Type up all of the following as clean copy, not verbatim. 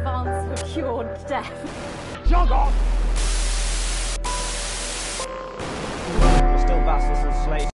advance for cured death. Jog off! We're still vassals and slaves.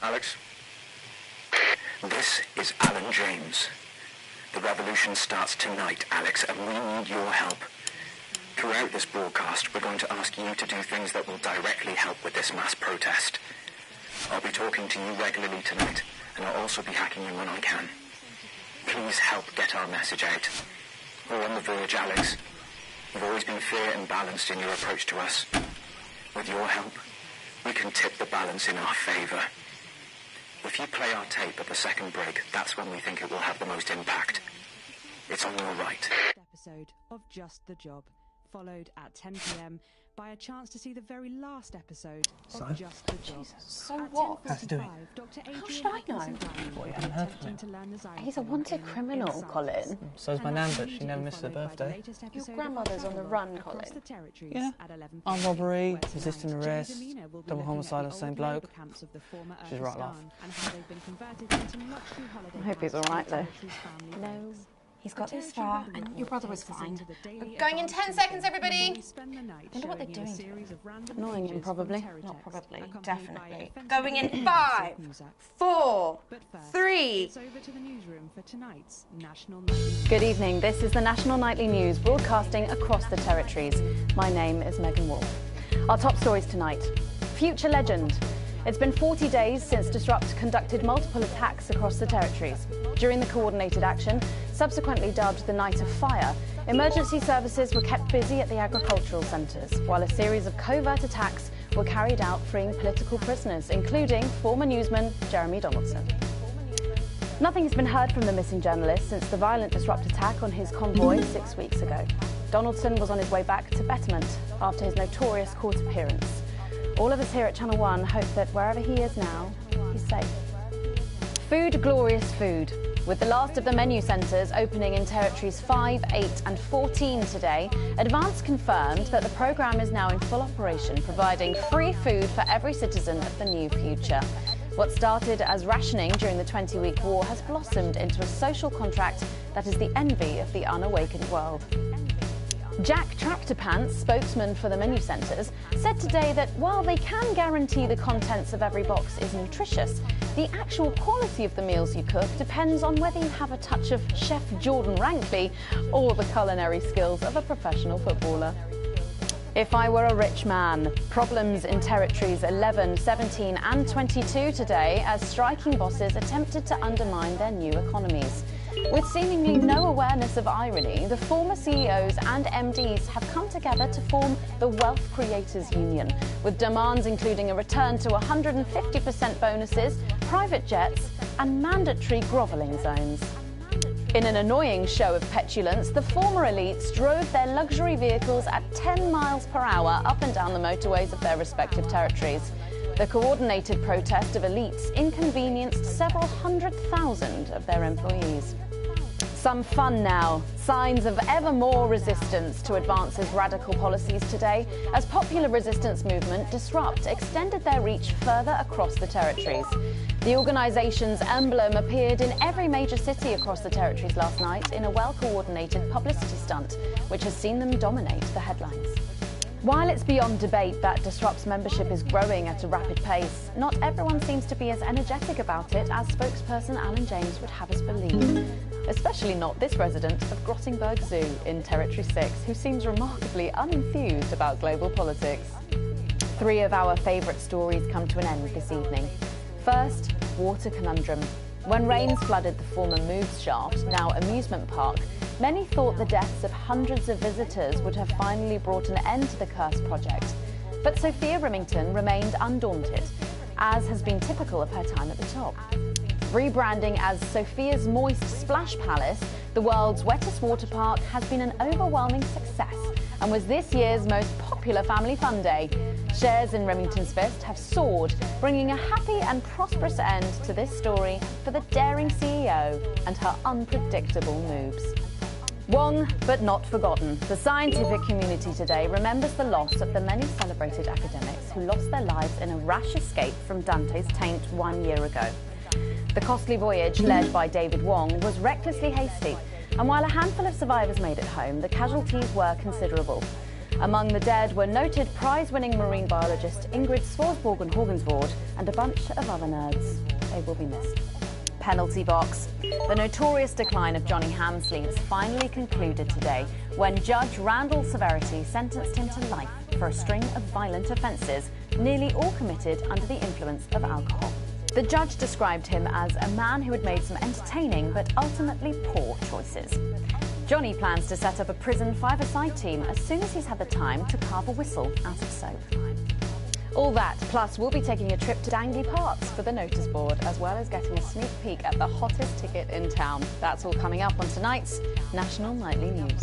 Alex? This is Alan James. The revolution starts tonight, Alex, and we need your help. Throughout this broadcast, we're going to ask you to do things that will directly help with this mass protest. I'll be talking to you regularly tonight, and I'll also be hacking you when I can. Please help get our message out. We're on the verge, Alex. You've always been fair and balanced in your approach to us. With your help, we can tip the balance in our favor. If you play our tape at the second break, that's when we think it will have the most impact. It's on your right. Episode of Just the Job, followed at 10 p.m. by a chance to see the very last episode So? of Just the Job. So what? How's he doing? How should I know? What, you haven't heard from him? He's a wanted criminal, Colin. So's my nan, but she never misses her birthday. Your grandmother's on the run, Colin. Yeah. Armed robbery, resisting arrest, double homicide of the same bloke. She's right laugh. I hope he's alright though. No. He's got this far, and your brother was fine. We're going in 10 seconds, everybody! Wonder what they're doing. Annoying him, probably. Not probably, definitely. Going in 5, 4, 3. Good evening, this is the National Nightly News, broadcasting across the territories. My name is Megan Wolfe. Our top stories tonight. Future legend. It's been 40 days since Disrupt conducted multiple attacks across the territories. During the coordinated action, subsequently dubbed the Night of Fire, emergency services were kept busy at the agricultural centres, while a series of covert attacks were carried out freeing political prisoners, including former newsman Jeremy Donaldson. Nothing has been heard from the missing journalist since the violent Disrupt attack on his convoy 6 weeks ago. Donaldson was on his way back to Betterment after his notorious court appearance. All of us here at Channel 1 hope that wherever he is now, he's safe. Food, glorious food. With the last of the menu centres opening in territories 5, 8 and 14 today, Advance confirmed that the programme is now in full operation, providing free food for every citizen of the new future. What started as rationing during the 20-week war has blossomed into a social contract that is the envy of the unawakened world. Jack Tractorpants, spokesman for the menu centres, said today that while they can guarantee the contents of every box is nutritious, the actual quality of the meals you cook depends on whether you have a touch of Chef Jordan Rankley or the culinary skills of a professional footballer. If I were a rich man. Problems in territories 11, 17 and 22 today as striking bosses attempted to undermine their new economies. With seemingly no awareness of irony, the former CEOs and MDs have come together to form the Wealth Creators Union, with demands including a return to 150% bonuses, private jets and mandatory grovelling zones. In an annoying show of petulance, the former elites drove their luxury vehicles at 10 miles per hour up and down the motorways of their respective territories. The coordinated protest of elites inconvenienced several 100,000 of their employees. Some fun now. Signs of ever more resistance to Advance's radical policies today as popular resistance movement Disrupt extended their reach further across the territories. The organisation's emblem appeared in every major city across the territories last night in a well-coordinated publicity stunt, which has seen them dominate the headlines. While it's beyond debate that Disrupt's membership is growing at a rapid pace, not everyone seems to be as energetic about it as spokesperson Alan James would have us believe. Especially not this resident of Grottingberg Zoo in Territory 6, who seems remarkably unenthused about global politics. 3 of our favourite stories come to an end this evening. First, water conundrum. When rains flooded the former Moves Shaft, now amusement park, many thought the deaths of hundreds of visitors would have finally brought an end to the cursed project. But Sophia Remington remained undaunted, as has been typical of her time at the top. Rebranding as Sophia's Moist Splash Palace, the world's wettest water park has been an overwhelming success and was this year's most popular family fun day. Shares in Remington's Fist have soared, bringing a happy and prosperous end to this story for the daring CEO and her unpredictable moves. One, but not forgotten. The scientific community today remembers the loss of the many celebrated academics who lost their lives in a rash escape from Dante's taint 1 year ago. The costly voyage, led by David Wong, was recklessly hasty, and while a handful of survivors made it home, the casualties were considerable. Among the dead were noted prize-winning marine biologist Ingrid Svorsborg-Hågensvord and a bunch of other nerds. They will be missed. Penalty box. The notorious decline of Johnny Hamsleeves finally concluded today when Judge Randall Severity sentenced him to life for a string of violent offences, nearly all committed under the influence of alcohol. The judge described him as a man who had made some entertaining but ultimately poor choices. Johnny plans to set up a prison five-a-side team as soon as he's had the time to carve a whistle out of soap. All that, plus we'll be taking a trip to Dangley Parks for the notice board, as well as getting a sneak peek at the hottest ticket in town. That's all coming up on tonight's National Nightly News.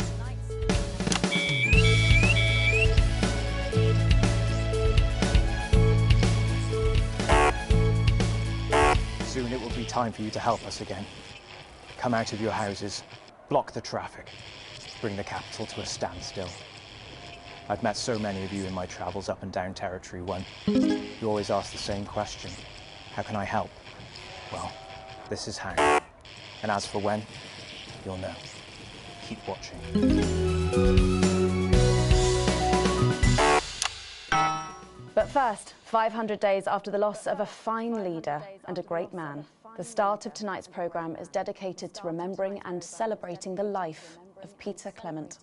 Soon it will be time for you to help us again. Come out of your houses, block the traffic, bring the capital to a standstill. I've met so many of you in my travels up and down Territory 1. You always ask the same question. How can I help? Well, this is how. And as for when, you'll know. Keep watching. But first, 500 days after the loss of a fine leader and a great man, the start of tonight's programme is dedicated to remembering and celebrating the life of Peter Clement.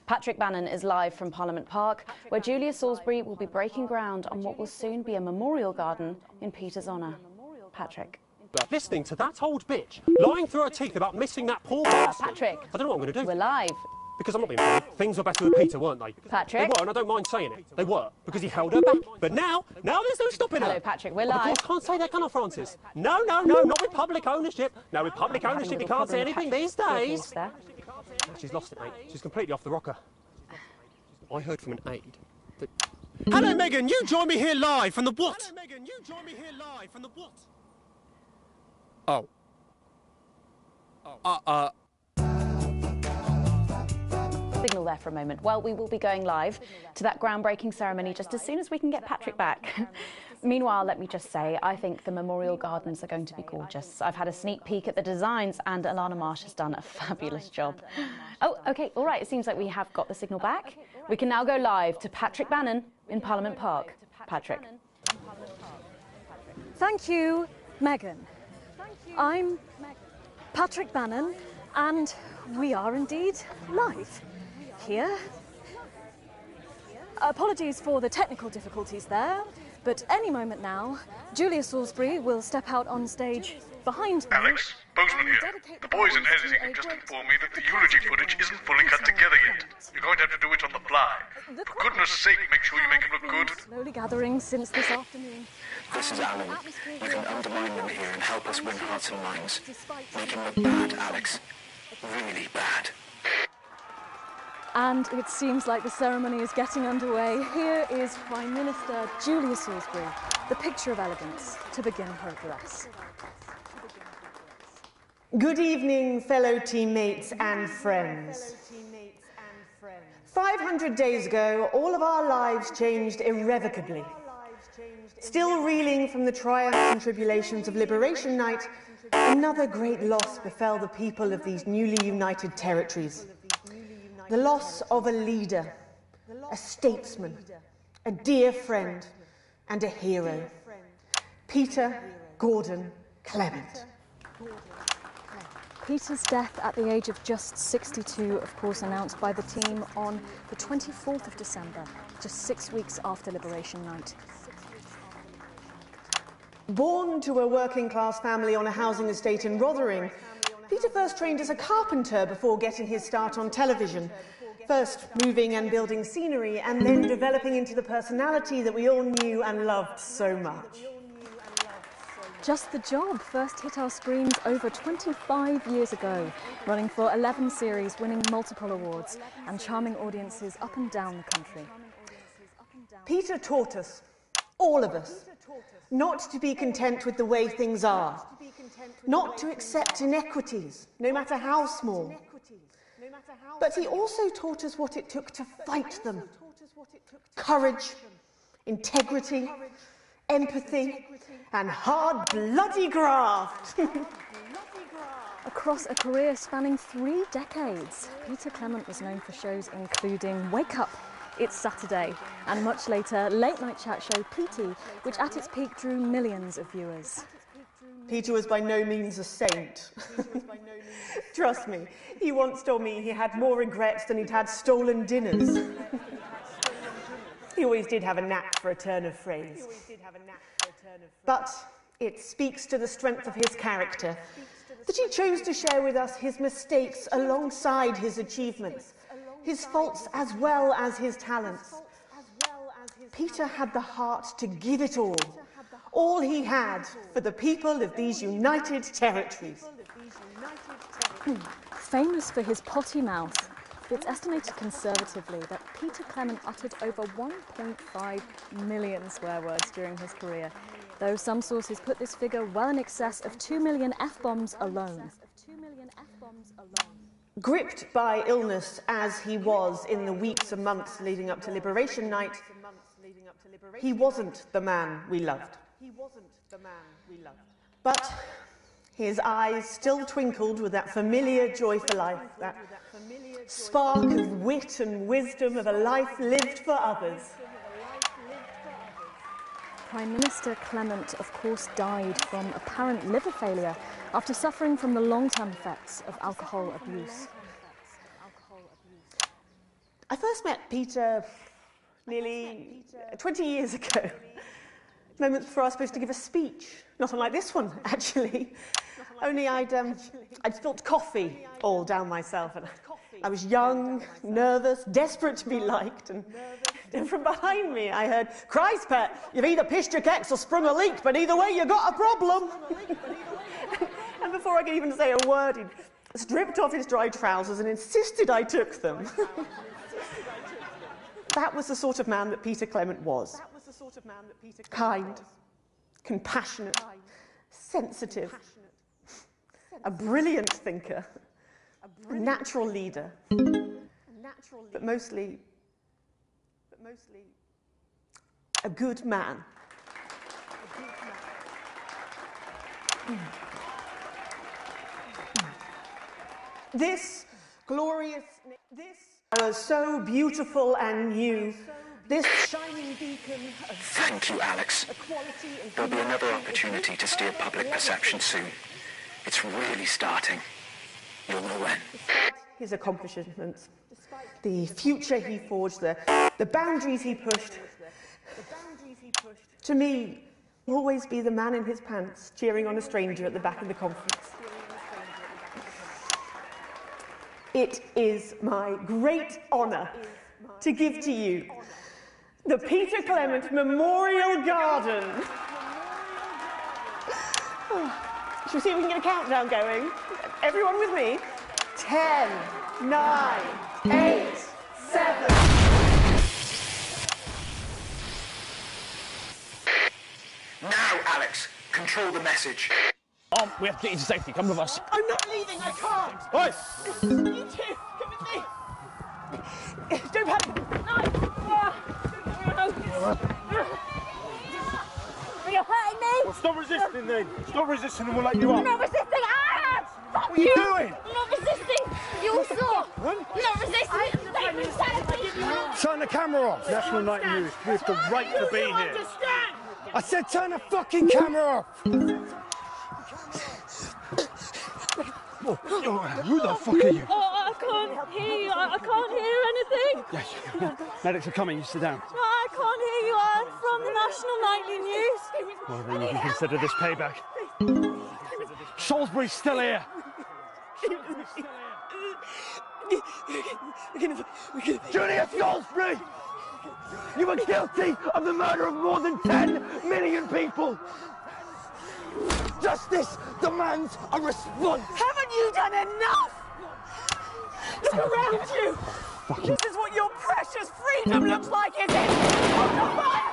Patrick Bannon is live from Parliament Park, where Julia Salisbury will be breaking ground on what will soon be a memorial garden in Peter's honour. Patrick. Listening to that old bitch lying through her teeth about missing that poor bastard. Patrick. I don't know what I'm going to do. We're live. Because I'm not being funny. Things were better with Peter, weren't they? Patrick. They were, and I don't mind saying it. They were, because he held her back. But now there's no stopping her. Hello, Patrick, we're Of live. course, can't say that, can I, Francis? No, not with public ownership. No, with public ownership, you can't say anything these days. She's lost it, mate. She's completely off the rocker. I heard from an aide that... Hello, Megan, you join me here live from the what? Hello, Megan, you join me here live from the what? Signal there for a moment. Well, we will be going live to that groundbreaking ceremony just as soon as we can get Patrick back. Meanwhile, let me just say, I think the memorial gardens are going to be gorgeous. I've had a sneak peek at the designs and Alana Marsh has done a fabulous job. Oh, OK, all right, it seems like we have got the signal back. We can now go live to Patrick Bannon in Parliament Park. Patrick. Thank you, Megan. I'm Patrick Bannon, and we are indeed live here. Apologies for the technical difficulties there, but any moment now, Julia Salisbury will step out on stage behind me. Alex, Bozeman here. The boys in editing have just informed me that the eulogy footage isn't fully cut together yet. You're going to have to do it on the fly. For goodness sake, make sure you make him look good. Slowly gathering since this afternoon. This is Alan. You can undermine them here and help us win hearts and minds. Make him look bad, Alex. Really bad. And it seems like the ceremony is getting underway. Here is Prime Minister Julia Salisbury, the picture of elegance, to begin her address. Good evening, fellow teammates and friends. 500 days ago, all of our lives changed irrevocably. Still reeling from the triumphs and tribulations of Liberation Night, another great loss befell the people of these newly united territories. The loss of a leader, a statesman, a dear friend, and a hero. Peter Gordon Clement. Peter's death at the age of just 62, of course, announced by the team on the 24th of December, just 6 weeks after Liberation Night. Born to a working-class family on a housing estate in Rotherham, Peter first trained as a carpenter before getting his start on television, first moving and building scenery, and then developing into the personality that we all knew and loved so much. Just the Job first hit our screens over 25 years ago, running for 11 series, winning multiple awards, and charming audiences up and down the country. Peter taught us, all of us, not to be content with the way things are, not to accept inequities, no matter how small. But he also taught us what it took to fight them. Courage, integrity, empathy, and hard, bloody graft. Across a career spanning 3 decades, Peter Clement was known for shows including Wake Up, It's Saturday, and much later, late-night chat show PT, which at its peak drew millions of viewers. Peter was by no means a saint. Trust me, he once told me he had more regrets than he'd had stolen dinners. He always did have a knack for a turn of phrase. But it speaks to the strength of his character that he chose to share with us his mistakes alongside his achievements, his faults as well as his talents. Peter had the heart to give it all he had for the people of these united territories. Famous for his potty mouth, it's estimated conservatively that Peter Clement uttered over 1.5 million swear words during his career. though some sources put this figure well in excess of 2 million F-bombs alone. Gripped by illness as he was in the weeks and months leading up to Liberation Night, he wasn't the man we loved. But his eyes still twinkled with that familiar joy for life, that spark of wit and wisdom of a life lived for others. Prime Minister Clement, of course, died from apparent liver failure after suffering from the long-term effects of alcohol abuse. I first met Peter nearly 20 years ago, moments before I was supposed to give a speech. Not unlike this one, actually. Only I'd spilt coffee all down myself, and I was young, nervous, desperate to be liked, and from behind me I heard, "Christ, Pet, you've either pissed your kecks or sprung a leak, but either way you got a problem." And before I could even say a word, he stripped off his dry trousers and insisted I took them. That was the sort of man that Peter Clement was. Kind, compassionate, sensitive, a brilliant thinker, a natural leader, but mostly a good man. This glorious, this was so beautiful and new. This shining beacon of Thank you, Alex. There'll be another opportunity to steer public perception soon. It's really starting. You'll know when. His accomplishments, the future he forged, the boundaries he pushed. To me, always be the man in his pants cheering on a stranger at the back of the conference. It is my great honour to give to you the Peter Clement Memorial Garden. Shall we see if we can get a countdown going? Everyone with me? 10, 9, 8, 7. Now, Alex, control the message. We have to get you to safety. Come with us. I'm not leaving, I can't. Oi! You two, come with me. Don't panic. You're hurting me. Well, stop resisting then. Stop resisting and we'll let you up. I'm not resisting. What are you doing? I'm not resisting. You all saw. I'm not resisting. Turn the camera off. National Night News. We have the right to be here. I said turn the fucking camera off. Who the fuck are you? Oh, I can't hear you. I can't hear anything. Yes. Medics are coming. You sit down. No, I can't hear you. I'm from the National Nightly News. Well, then you can consider this payback. Salisbury's still here. Julia Salisbury! You were guilty of the murder of more than 10 million people. Justice demands a response. Haven't you done enough? Look around you. This is what your precious freedom looks like, is it? Open fire!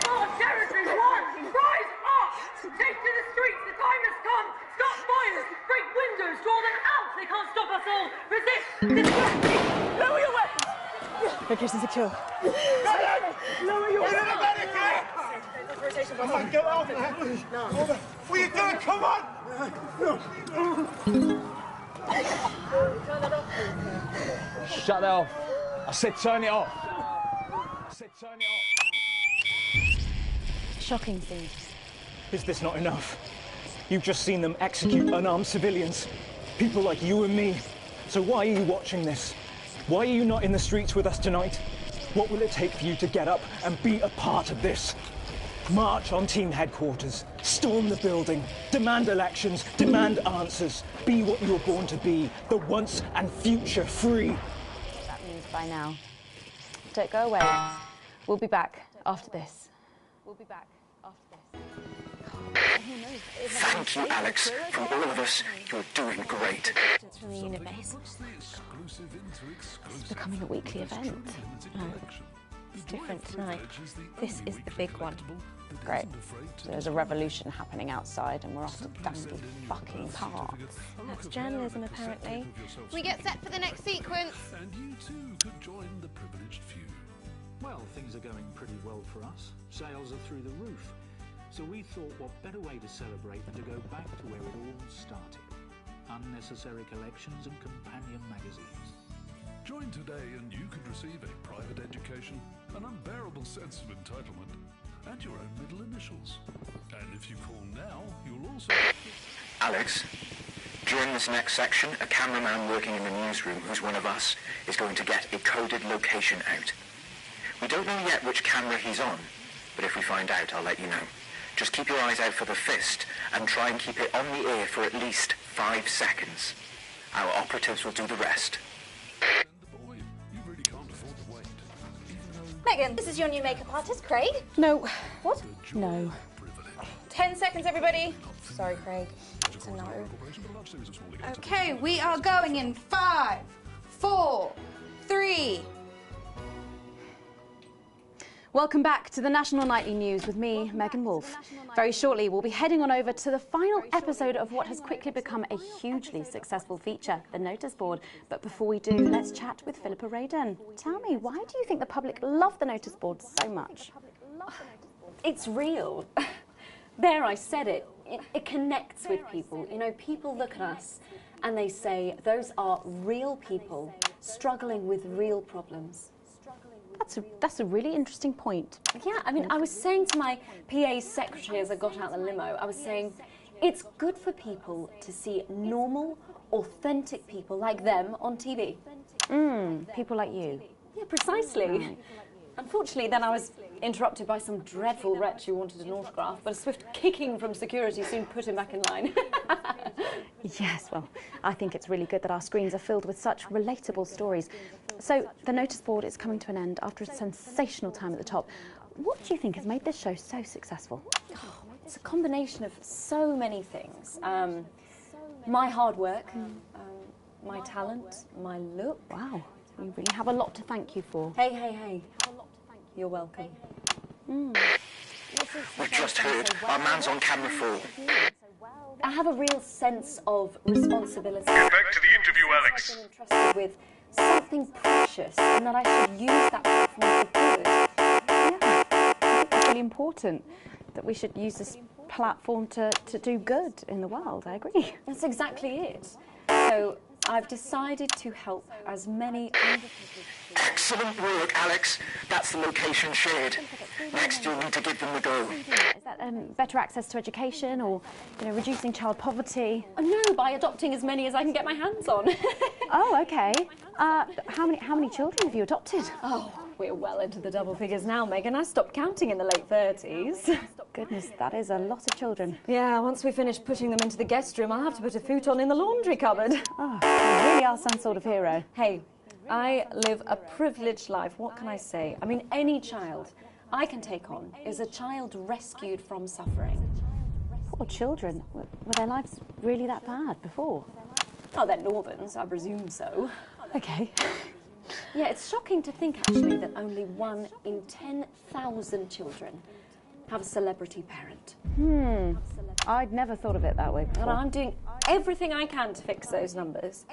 Our territory won! Rise up! Take to the streets, the time has come! Stop fires! Break windows! Draw them out! They can't stop us all! Resist! Distract! Lower your weapons! Location secure. Lower your weapons! Come on, get out of there! No. What are you doing? Come on! Shut that off. I said turn it off. I said turn it off. Shocking scene. Is this not enough? You've just seen them execute unarmed civilians. People like you and me. So why are you watching this? Why are you not in the streets with us tonight? What will it take for you to get up and be a part of this? March on team headquarters, storm the building, demand elections, demand answers. Be what you were born to be, the once and future free. That means by now. Don't go away. We'll be back after this. We'll be back after this. Thank you, Alex. From all of us, you're doing great. From the unit base. It's becoming a weekly event. No. It's different tonight. This is the big one. Great. So there's a revolution happening outside and we're off to Dandy fucking Park. That's journalism, apparently. We get set for the next sequence. And you too could join the privileged few. Well, things are going pretty well for us. Sales are through the roof. So we thought what better way to celebrate than to go back to where it all started. Unnecessary collections and companion magazines. Join today and you could receive a private education, an unbearable sense of entitlement, and your own middle initials. And if you call now, you'll also... Alex, during this next section, a cameraman working in the newsroom who's one of us is going to get a coded location out. We don't know yet which camera he's on, but if we find out, I'll let you know. Just keep your eyes out for the fist and try and keep it on the air for at least 5 seconds. Our operatives will do the rest. Megan, this is your new makeup artist, Craig. No. What? No. 10 seconds, everybody. Sorry, Craig. It's a no. Okay, we are going in 5, 4, 3. Welcome back to the National Nightly News with me, Megan Wolfe. Very shortly, we'll be heading on over to the final episode of what has quickly become a hugely successful feature, the notice board. But before we do, let's chat with Philippa Radin. Tell me, why do you think the public love the notice board so much? It's real. There, I said it. It connects with people. You know, people look at us and they say, those are real people struggling with real problems. That's a really interesting point. Yeah, I mean, I was saying to my PA's secretary as I got out the limo, I was saying, it's good for people to see normal, authentic people like them on TV. People like you. Yeah, precisely. Right. Unfortunately, then I was interrupted by some dreadful wretch who wanted an autograph, but a swift kicking from security soon put him back in line. Yes, well, I think it's really good that our screens are filled with such relatable stories. So, the notice board is coming to an end after a sensational time at the top. What do you think has made this show so successful? Oh, it's a combination of so many things. My hard work, my talent, my look. Wow, you really have a lot to thank you for. Hey. You're welcome. We've just heard our man's on camera 4. I have a real sense of responsibility. Get back to the interview, Alex. I've been entrusted with something precious, and that I should use that platform for good. Yeah, I think it's really important that we should use this platform to do good in the world. I agree. That's exactly it. So I've decided to help as many underprivileged children. Excellent work, Alex. That's the location shared. Next, you'll need to give them the go. Is that better access to education, or reducing child poverty? No, by adopting as many as I can get my hands on. Oh, okay. How many children have you adopted? Oh, we're well into the double figures now, Megan. I stopped counting in the late 30s. Goodness, that is a lot of children. Yeah, once we finish pushing them into the guest room, I'll have to put a futon in the laundry cupboard. Oh, you really are some sort of hero. Hey, I live a privileged life. What can I say? I mean, any child I can take on is a child rescued from suffering. Poor children. Were their lives really that bad before? Oh, they're Northerns, I presume so. Okay. Yeah, it's shocking to think, actually, that only 1 in 10,000 children have a celebrity parent. I'd never thought of it that way before. And I'm doing everything I can to fix those numbers.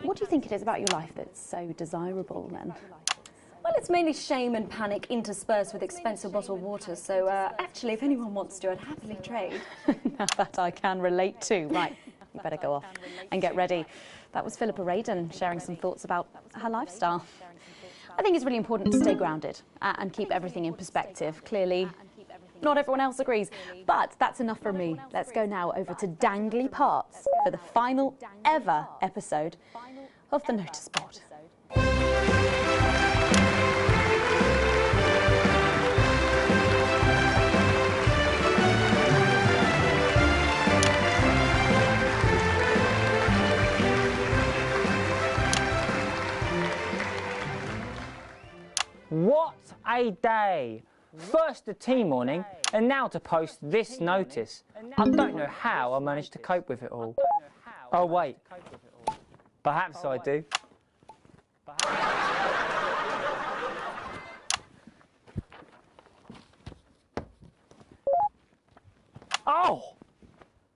What do you think it is about your life that's so desirable, then? Well, it's mainly shame and panic interspersed with expensive bottled water, so actually, if anyone wants to, I'd happily trade. Now that I can relate to. Right, you better go off and get ready. That was Philippa Radin sharing some thoughts about her lifestyle. I think it's really important to stay grounded and keep everything in perspective. Clearly, not everyone else agrees, but that's enough for me. Let's go now over to Dangly Parts for the final ever episode of the Notice Board. What a day! First the tea morning, and now to post this notice. I don't know how I managed to cope with it all. Oh wait, perhaps I do. Oh!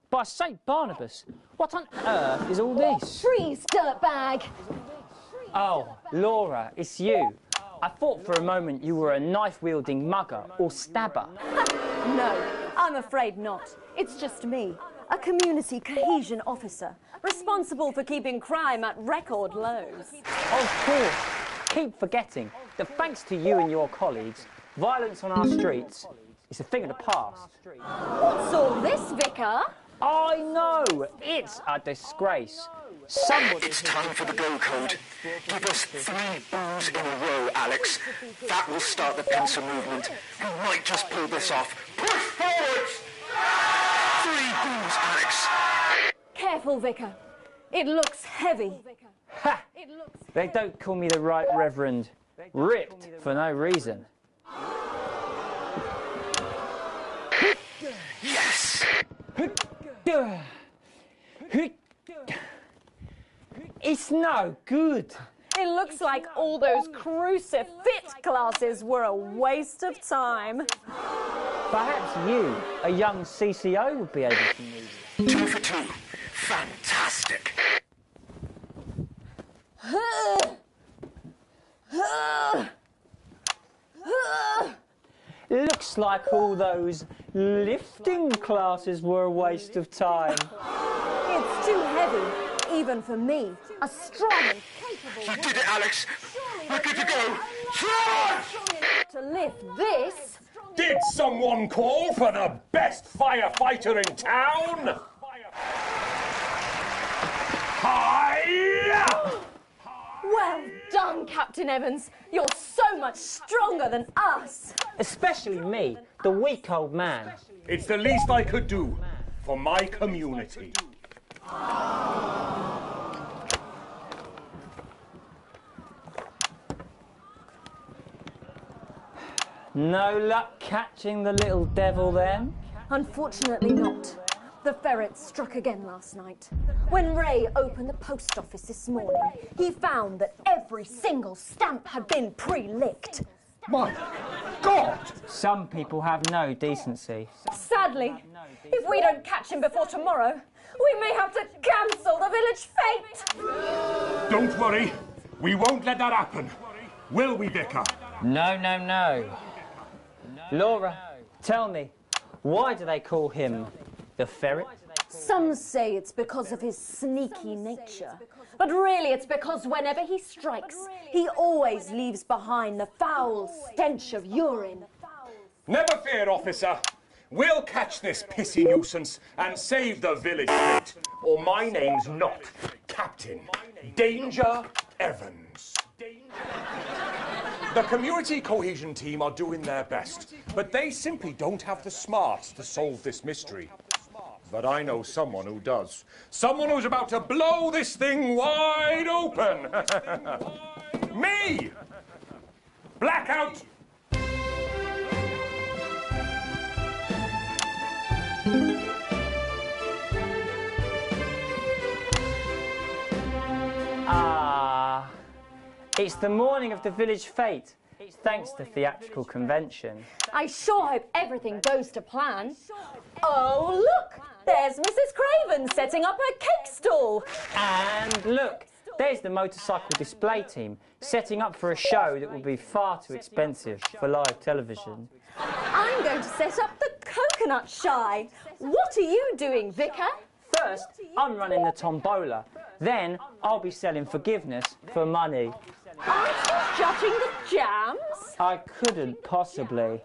By St. Barnabas, what on earth is all this? Freeze, dirtbag! Oh, Laura, it's you. I thought for a moment you were a knife-wielding mugger or stabber. No, I'm afraid not. It's just me, a community cohesion officer, responsible for keeping crime at record lows. Of course. Keep forgetting that thanks to you and your colleagues, violence on our streets is a thing of the past. What's all this, Vicar? I know! It's a disgrace. Somebody... It's time for the go code. Give us 3 boos in a row, Alex. That will start the pincer movement. We might just pull this off. Push forwards! 3 boos, Alex. Careful, Vicar. It looks heavy. Ha! They don't call me the Right Reverend. Ripped for no reason. Yes! It's no good. It looks like all those crucifix classes were a waste of time. Perhaps you, a young CCO, would be able to move it. 2 for 2. Fantastic. Looks like all those lifting classes were a waste of time. It's too heavy, even for me, a strong and capable You did it, Alex. We're good to go. Charge! to lift this. Did someone call for the best firefighter in town? Hi-ya! Well done, Captain Evans. You're so much stronger than us. Especially me, the weak old man. It's the least I could do for my community. No luck catching the little devil then? Unfortunately not. The ferret struck again last night. When Ray opened the post office this morning, he found that every single stamp had been pre-licked. My God! Some people have no decency. Sadly, if we don't catch him before tomorrow, we may have to cancel the village fete. Don't worry, we won't let that happen. Will we, Vicar? No, no, no. Laura, tell me, why do they call him the ferret? Some say it's because of his sneaky nature. But really it's because whenever he strikes, he always leaves behind the foul stench of urine. Never fear, officer. We'll catch this pissy nuisance and save the village fete. Or my name's not Captain Danger Evans. The community cohesion team are doing their best, but they simply don't have the smarts to solve this mystery. But I know someone who does. Someone who's about to blow this thing wide open. Me! Blackout! It's the morning of the village fete, thanks to theatrical convention. I sure hope everything goes to plan. Oh, look! There's Mrs. Craven setting up her cake stall. And look, there's the motorcycle display team setting up for a show that will be far too expensive for live television. I'm going to set up the coconut shy. What are you doing, Vicar? First, I'm running the tombola. Then, I'll be selling forgiveness for money. Aren't you judging the jams? I couldn't possibly.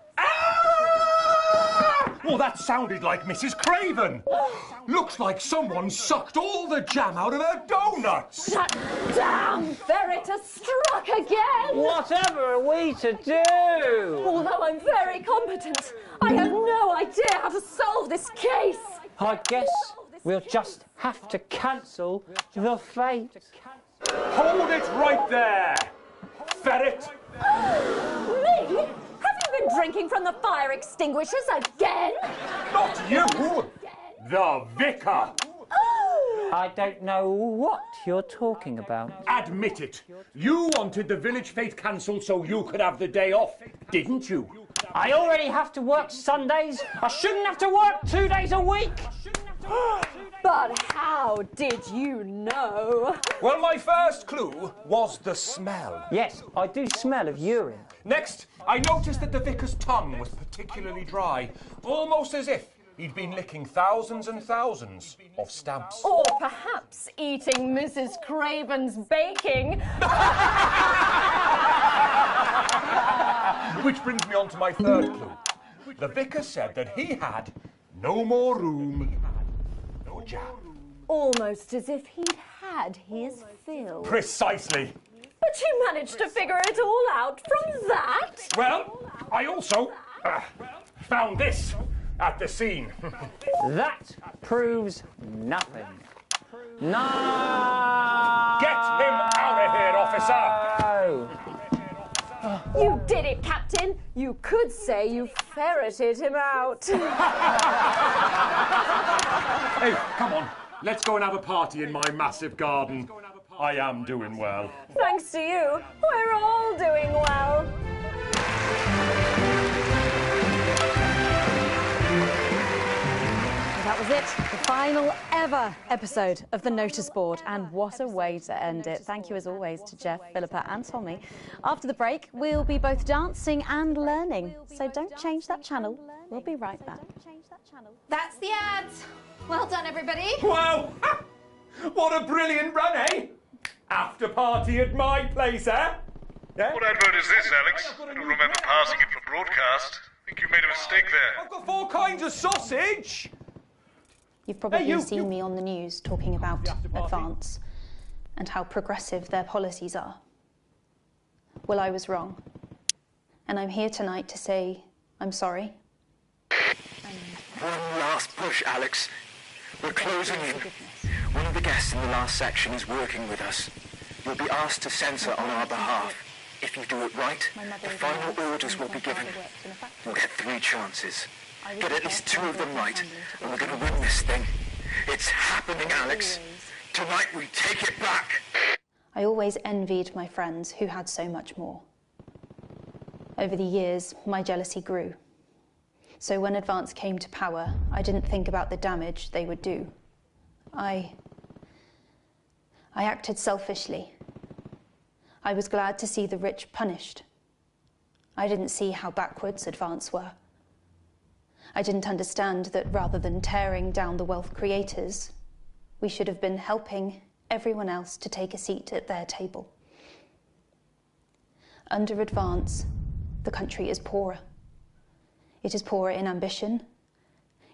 Well, that sounded like Mrs. Craven. Looks like someone sucked all the jam out of her donuts. That damn ferret has struck again. Whatever are we to do? Although I'm very competent, I have no idea how to solve this case. I guess we'll just have to cancel the fete. Hold it right there, ferret. Me? Have you been drinking from the fire extinguishers again? Not you, the vicar. I don't know what you're talking about. Admit it. You wanted the village fete cancelled so you could have the day off, didn't you? I already have to work Sundays. I shouldn't have to work 2 days a week. But how did you know? Well, my first clue was the smell. Yes, I do smell of urine. Next, I noticed that the vicar's tongue was particularly dry, almost as if he'd been licking thousands and thousands of stamps. Or perhaps eating Mrs. Craven's baking. Which brings me on to my third clue. The vicar said that he had no more room for jam. Almost as if he'd had his fill. Precisely. But you managed to figure it all out from that? Well, I also found this at the scene. That proves nothing. No! Get him out of here, officer! You did it, Captain. You could say you ferreted him out. Hey, come on. Let's go and have a party in my massive garden. I am doing well. Thanks to you, we're all doing well. That was it, the final ever episode of the Notice Board, and what a way to end it. Thank you as always to Jeff, Philippa and Tommy. After the break, we'll be both dancing and learning, so don't change that channel. We'll be right back. That's the ads. Well done, everybody. Wow! What a brilliant run, eh? After party at my place, eh? Yeah? What advert is this, Alex? I don't remember passing it for broadcast. I think you made a mistake there. I've got 4 kinds of sausage! You've probably seen me on the news talking about Advance and how progressive their policies are. Well, I was wrong. And I'm here tonight to say I'm sorry. One last push, Alex. We're closing in. One of the guests in the last section is working with us. You'll be asked to censor on our behalf. If you do it right, the final orders will be given. You'll get 3 chances. Get at least 2 of them right, and we're going to win this thing. It's happening, Alex. Tonight we take it back. I always envied my friends who had so much more. Over the years, my jealousy grew. So when Advance came to power, I didn't think about the damage they would do. I acted selfishly. I was glad to see the rich punished. I didn't see how backwards Advance were. I didn't understand that rather than tearing down the wealth creators, we should have been helping everyone else to take a seat at their table. Under Advance, the country is poorer. It is poorer in ambition.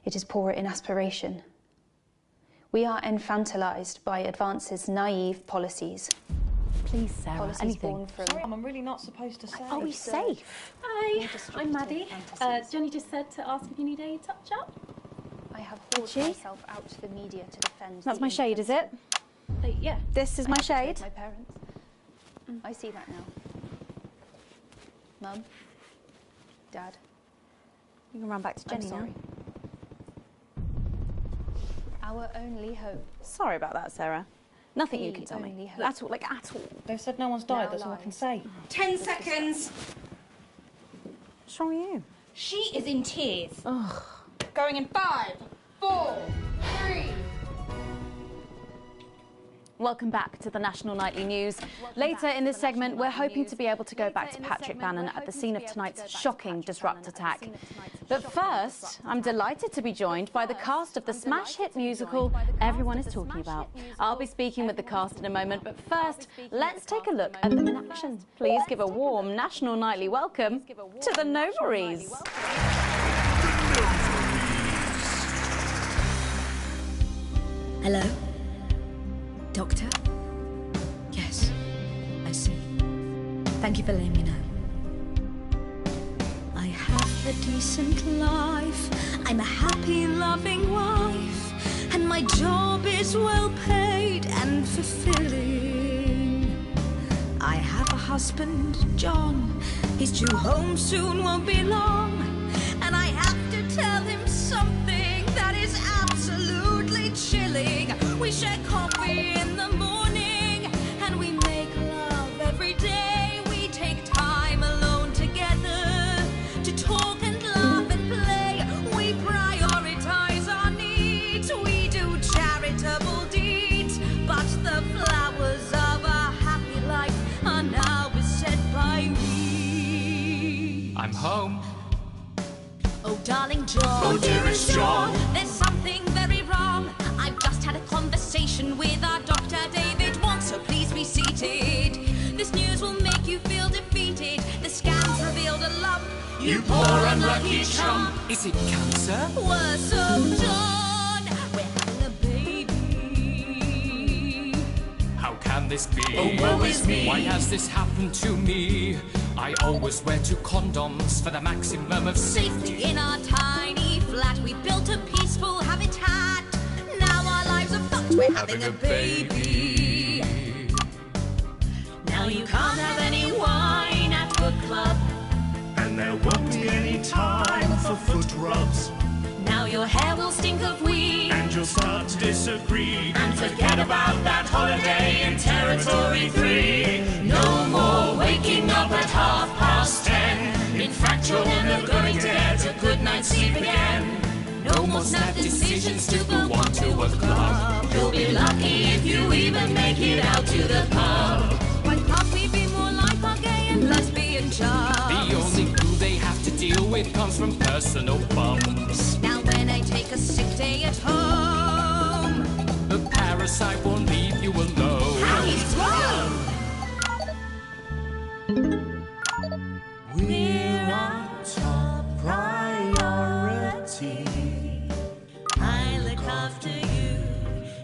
It is poorer in aspiration. We are infantilized by Advance's naive policies. Please, Sarah, Policies anything. born from... I'm really not supposed to say. Are we safe? Hi, I'm Maddie. Jenny just said to ask if you need a touch-up. I have hauled myself out to the media to defend... That's my shade, is it? Yeah. This is my shade? My parents. I see that now. Mum, Dad. You can run back to Jenny now. Our only hope. Sorry about that, Sarah. Nothing you can tell me. At all, at all. They've said no one's died, that's all I can say. 10 seconds. What's wrong with you? She is in tears. Ugh. Going in 5, 4, 3. Welcome back to the National Nightly News. Later in this segment, we're hoping to be able to go back to Patrick Bannon at the scene of tonight's shocking Disrupt attack. But first, I'm delighted to be joined by the cast of the smash hit musical everyone is talking about. I'll be speaking with the cast in a moment, but first, let's take a look at them in action. Please give a warm National Nightly welcome to the Novaries. Hello? Doctor? Yes, I see. Thank you for letting me know. I have a decent life. I'm a happy, loving wife. And my job is well paid and fulfilling. I have a husband, John. He's due home soon, won't be long. And I have to tell him something that is absolutely chilling. We share coffee in the morning, and we make love every day. We take time alone together to talk darling John. Oh, dearest John. There's something very wrong. I've just had a conversation with our doctor, David Wan, so please be seated. This news will make you feel defeated. The scans revealed a lump. You poor unlucky chump. Is it cancer? Worse of John. We're having a baby. How can this be? Oh, woe is me. Why has this happened to me? I always wear 2 condoms for the maximum of safety. In our tiny flat, we built a peaceful habitat. Now our lives are fucked. We're having a baby. Now you can't have any wine at book club. And there won't be any time for foot rubs. Now your hair will stink of weed. And you'll start to disagree. And forget about that holiday in Territory 3. No more waking up at 10:30. In fact, you're never going to get a good night's sleep again. No more snap decisions to go on to a club. You'll be lucky if you even make it out to the pub. Why can't we be more like our gay and lesbian chums? The only glue they have to deal with comes from personal bums. Now when I take a sick day at home, the parasite won't leave you alone. How he's grown! We're our top priority. I look after you,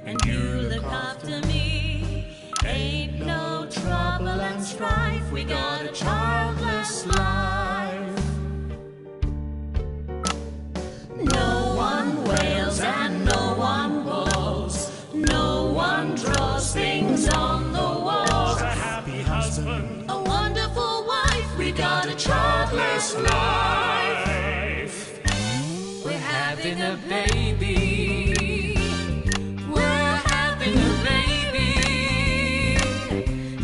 and you look after me. Ain't no trouble and strife, we got a childless life. No one wails and no one blows. No one draws things on the walls. A happy husband, a wonderful wife, we got a childless life. We're having a baby. We're having a baby.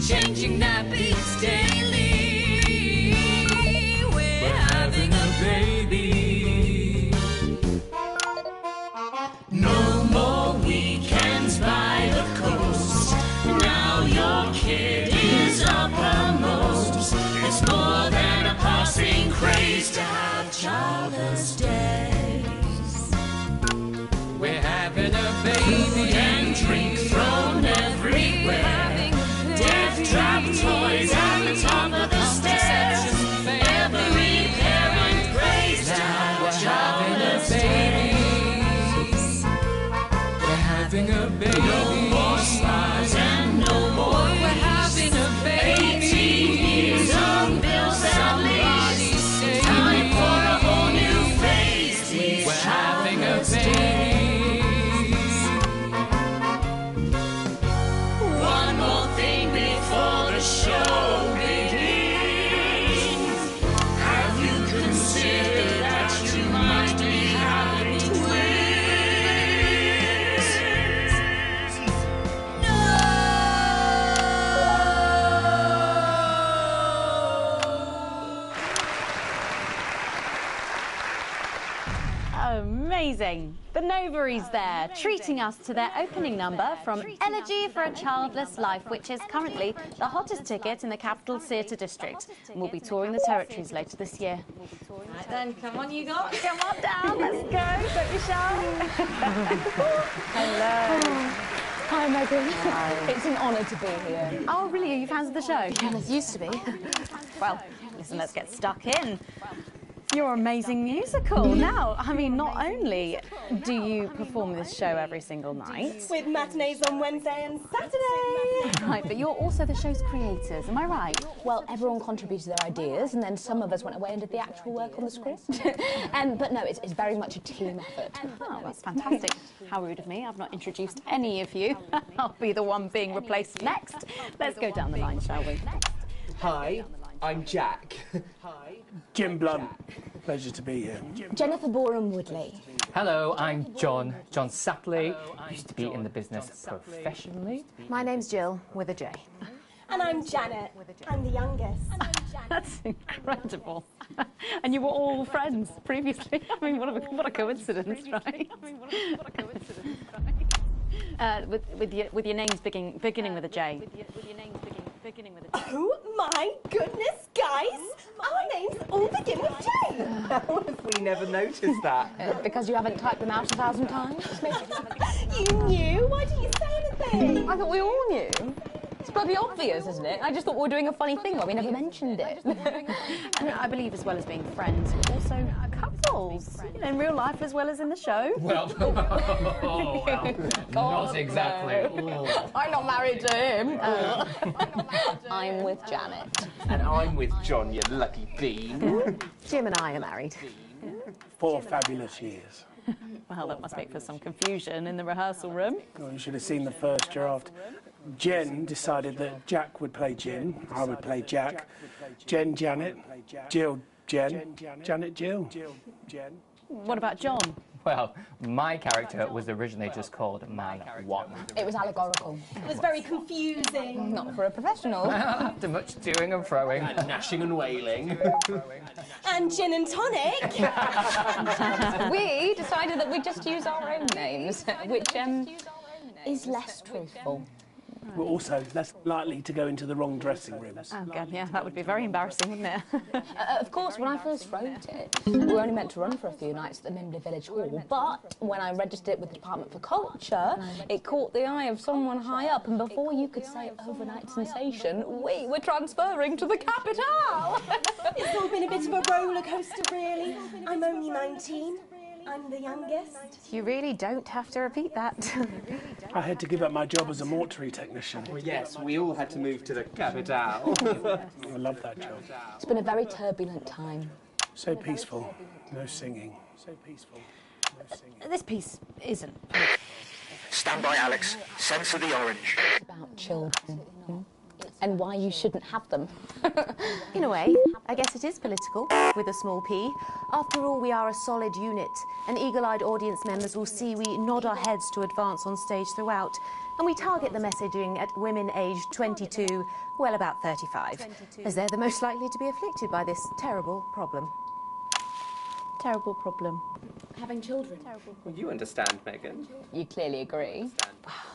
Changing nappies daily. We're having a baby. No more weekends by the coast. Now your kid is uppermost. It's more than a passing craze to have childless days. We're having a baby. Food and drink thrown everywhere. Death trap toys at the top of the stairs. Every parent prays to have childless days. We're having a baby. No more spas and no more We're having a baby. 18 years on bills at least. Time for a whole new phase. These We're having a childless baby. days. One more thing before the show begins. Have you considered that you might be having twins? Amazing. The Novaries there, treating us to their opening number from Elegy for a Childless Life, which is currently the hottest ticket in the Capital Theatre District. And we'll be touring the territories later this year. Right then, come on you guys. Come on down, let's go, don't be shy. Hello. Hi, Megan. Hi. It's an honour to be here. Oh, really? Are you fans of the show? Yes, used to be. Well, listen, let's get stuck in. Your amazing musical. Now, I mean, not only do you perform this show every single night, With matinees on Wednesday and Saturday. right, but you're also the show's creators, am I right? Well, everyone contributed their ideas, and then some of us went away and did the actual work on the script. But no, it's very much a team effort. Oh, that's fantastic. How rude of me. I've not introduced any of you. I'll be the one being replaced next. Let's go down the line, shall we? Hi, I'm Jack. Hi. Jim Blunt. Pleasure to be here. Jennifer Boreham-Woodley. Hello, I'm John Sapley. Used to be in the business professionally. My name's Jill, with a J. And I'm Janet. I'm the youngest. That's incredible. And you were all friends previously. I mean, what a coincidence, right? With your names beginning with a J. Beginning with a Oh my goodness, guys! Our names all begin with J. How have we never noticed that? Because you haven't typed them out 1,000 times? You knew? Why didn't you say anything? I thought we all knew. It's bloody obvious, isn't it? I just thought we were doing a funny thing where we never mentioned it. And I believe as well as being friends, we're also couples. You know, in real life as well as in the show. Well, not exactly. I'm not married to him. I'm with Janet. And I'm with John, you lucky bean. Jim and I are married. 4 fabulous years. Well, that must make for some confusion in the rehearsal room. Well, you should have seen the first draft. Jen decided that Jack would play Jim, I would play Jack, Jen Janet, Jill Jen, Janet Jill. What about John? Well, my character was originally just called Man 1. It was allegorical. It was very confusing. Not for a professional. After much toing and froing. And gnashing and wailing. And gin and tonic. We decided that we'd just use our own names, which is less truthful. We're also less likely to go into the wrong dressing rooms. Oh, God, yeah, that would be very embarrassing, wouldn't it? Of course, when I first wrote it, we were only meant to run for a few nights at the Mimbley Village Hall, but when I registered it with the Department for Culture, it caught the eye of someone high up, and before you could say overnight sensation, we were transferring to the capital! It's all been a bit of a roller coaster, really. I'm only 19. I'm the youngest. You really don't have to repeat that. I had to give up my job as a mortuary technician. Well, yes, we all had to move to the capital. I love that job. It's been a very turbulent time. So peaceful, no singing. So peaceful, no singing. This piece isn't. Stand by, Alex. Censor the orange. It's about children. And why you shouldn't have them. In a way, I guess it is political, with a small p. After all, we are a solid unit, and eagle-eyed audience members will see we nod our heads to advance on stage throughout, and we target the messaging at women aged 22, well, about 35, as they're the most likely to be afflicted by this terrible problem. Terrible problem. Having children. Well, you understand, Megan. You clearly agree.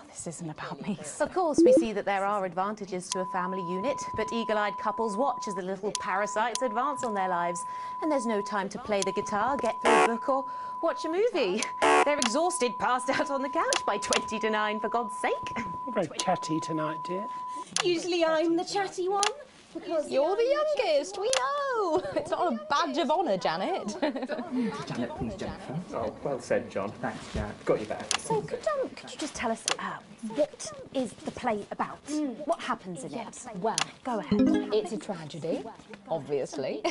This isn't about me. Of course, we see that there are advantages to a family unit, but eagle-eyed couples watch as the little parasites advance on their lives, and there's no time to play the guitar, get through a book, or watch a movie. They're exhausted, passed out on the couch by 20 to 9, for God's sake. You're very chatty tonight, dear. Usually I'm the chatty one. Because you're the youngest, we know. It's not a badge of honour, Janet. Janet, please, Jennifer. Oh, well said, John. Thanks, Jack. Got you back. So, could you just tell us what is the play about? What happens in it? Well, go ahead. It's a tragedy, obviously.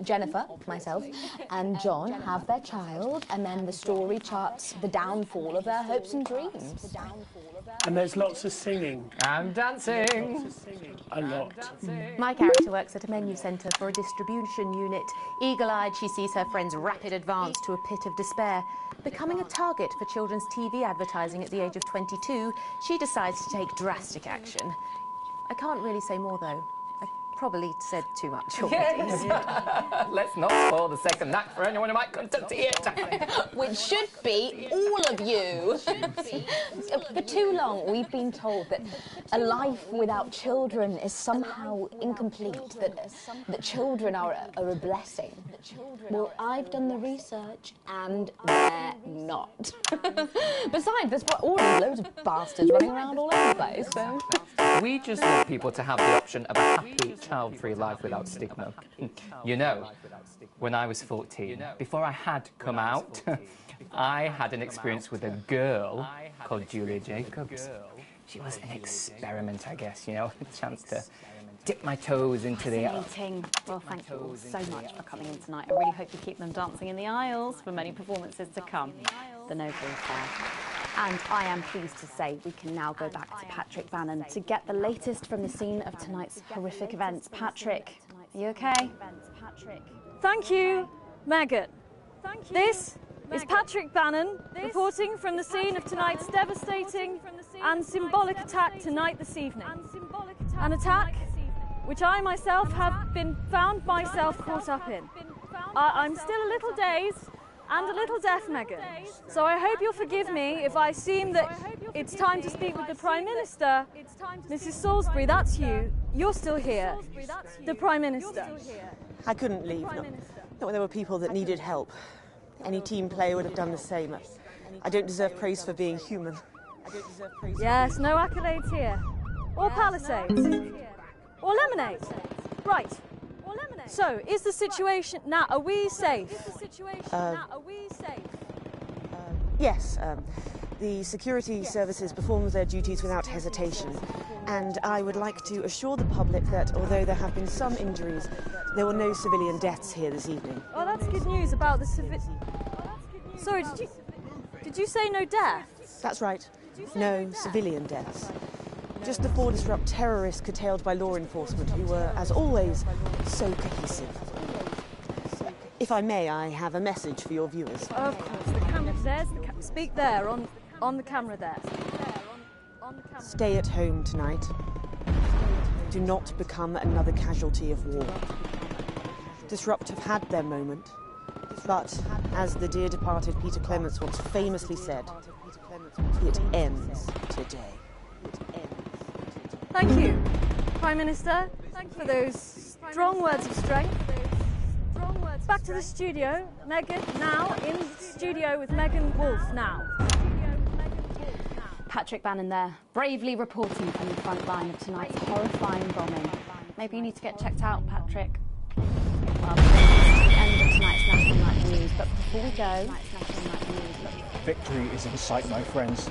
Jennifer, myself, and John have their child, and then the story charts the downfall of their hopes and dreams. And there's lots of singing. And dancing. A lot. My character works at a menu centre for a distribution unit. Eagle-eyed, she sees her friend's rapid advance to a pit of despair. Becoming a target for children's TV advertising at the age of 22, she decides to take drastic action. I can't really say more, though. I probably said too much already. Yes. Let's not spoil the second act for anyone who might come to see it. Which should be all of you. For too long, we've been told that a life without children is somehow incomplete, that children are a blessing. Well, I've done the research, and they're not. Besides, there's already loads of bastards running around all over the place, so... We just want people to have the option of a happy, child-free life without stigma. You know, when I was 14, before I had come out, I had an experience with a girl called Julia Jacobs. She was an experiment, I guess, you know, a chance to dip my toes into the... Fascinating. Well, thank you all so much for coming in tonight. I really hope you keep them dancing in the aisles for many performances to come. The Noble Fair. And I am pleased to say we can now go back to Patrick Bannon to get the latest from the scene of tonight's horrific events. Patrick, are you okay? Thank you, Megan. This is Patrick Bannon reporting from the scene of tonight's devastating and symbolic attack tonight this evening. An attack which I myself have been found myself caught up in. I'm still a little dazed and a little deaf, Megan. So I hope you'll forgive me if I seem that it's time to speak with the Prime Minister. Mrs. Salisbury, that's you. You're still here. The Prime Minister. I couldn't leave. Not when there were people that needed help. Any team player would have done the same. I don't deserve praise for being human. Yes, no accolades here. Or Palisades. Or lemonade. Right. So, is the situation now? Are we safe? Yes. The security services performed their duties without hesitation, and I would like to assure the public that although there have been some injuries, there were no civilian deaths here this evening. Oh, that's good news about the Sorry, did you say no deaths? That's right. No civilian deaths. Just the 4 disrupt terrorists curtailed by law enforcement, who were, as always, so cohesive. If I may, I have a message for your viewers. Of course, the camera. There's the speak there on the camera there. Stay at home tonight. Do not become another casualty of war. Disrupt have had their moment, but as the dear departed Peter Clements once famously said, it ends today. Thank you, Prime Minister, for those strong words of strength. Back to the studio. Megan, now in the studio with Megan Wolf now. Patrick Bannon there, bravely reporting from the front line of tonight's horrifying bombing. Maybe you need to get checked out, Patrick. Well, this is the end of tonight's National Nightly News, but before we go, Victory is in sight, my friends.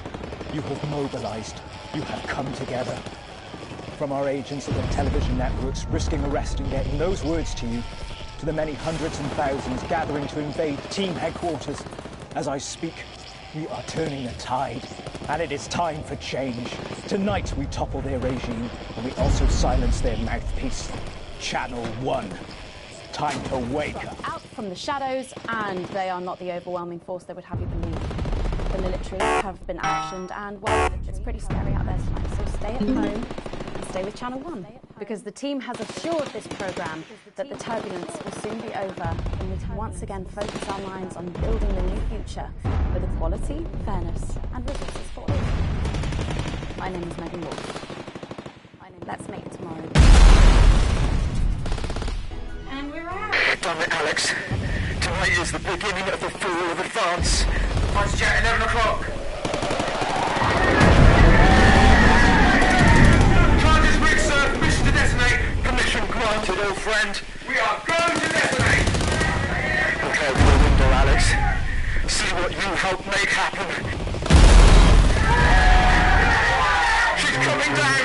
You have mobilised. You have come together. From our agents at the television networks risking arrest and getting those words to you, to the many hundreds and thousands gathering to invade team headquarters. As I speak, we are turning the tide, and it is time for change. Tonight we topple their regime, and we also silence their mouthpiece, Channel 1. Time to wake up. Out from the shadows, and they are not the overwhelming force they would have you believe. The military have been actioned, and well, it's pretty scary out there tonight, so stay at home and stay with Channel 1. Because the team has assured this programme that the turbulence will soon be over, and we can once again focus our minds on building the new future with equality, fairness and resources for all. My name is Megan Wolf. Let's make it tomorrow. And we're out. We've done it, Alex. Tonight is the beginning of the fall of Advance. Fighter jet, 11 o'clock. Charges reached, sir. Permission to detonate. Permission granted, old friend. We are going to detonate. Look out the window, Alex. See what you helped make happen. She's coming down.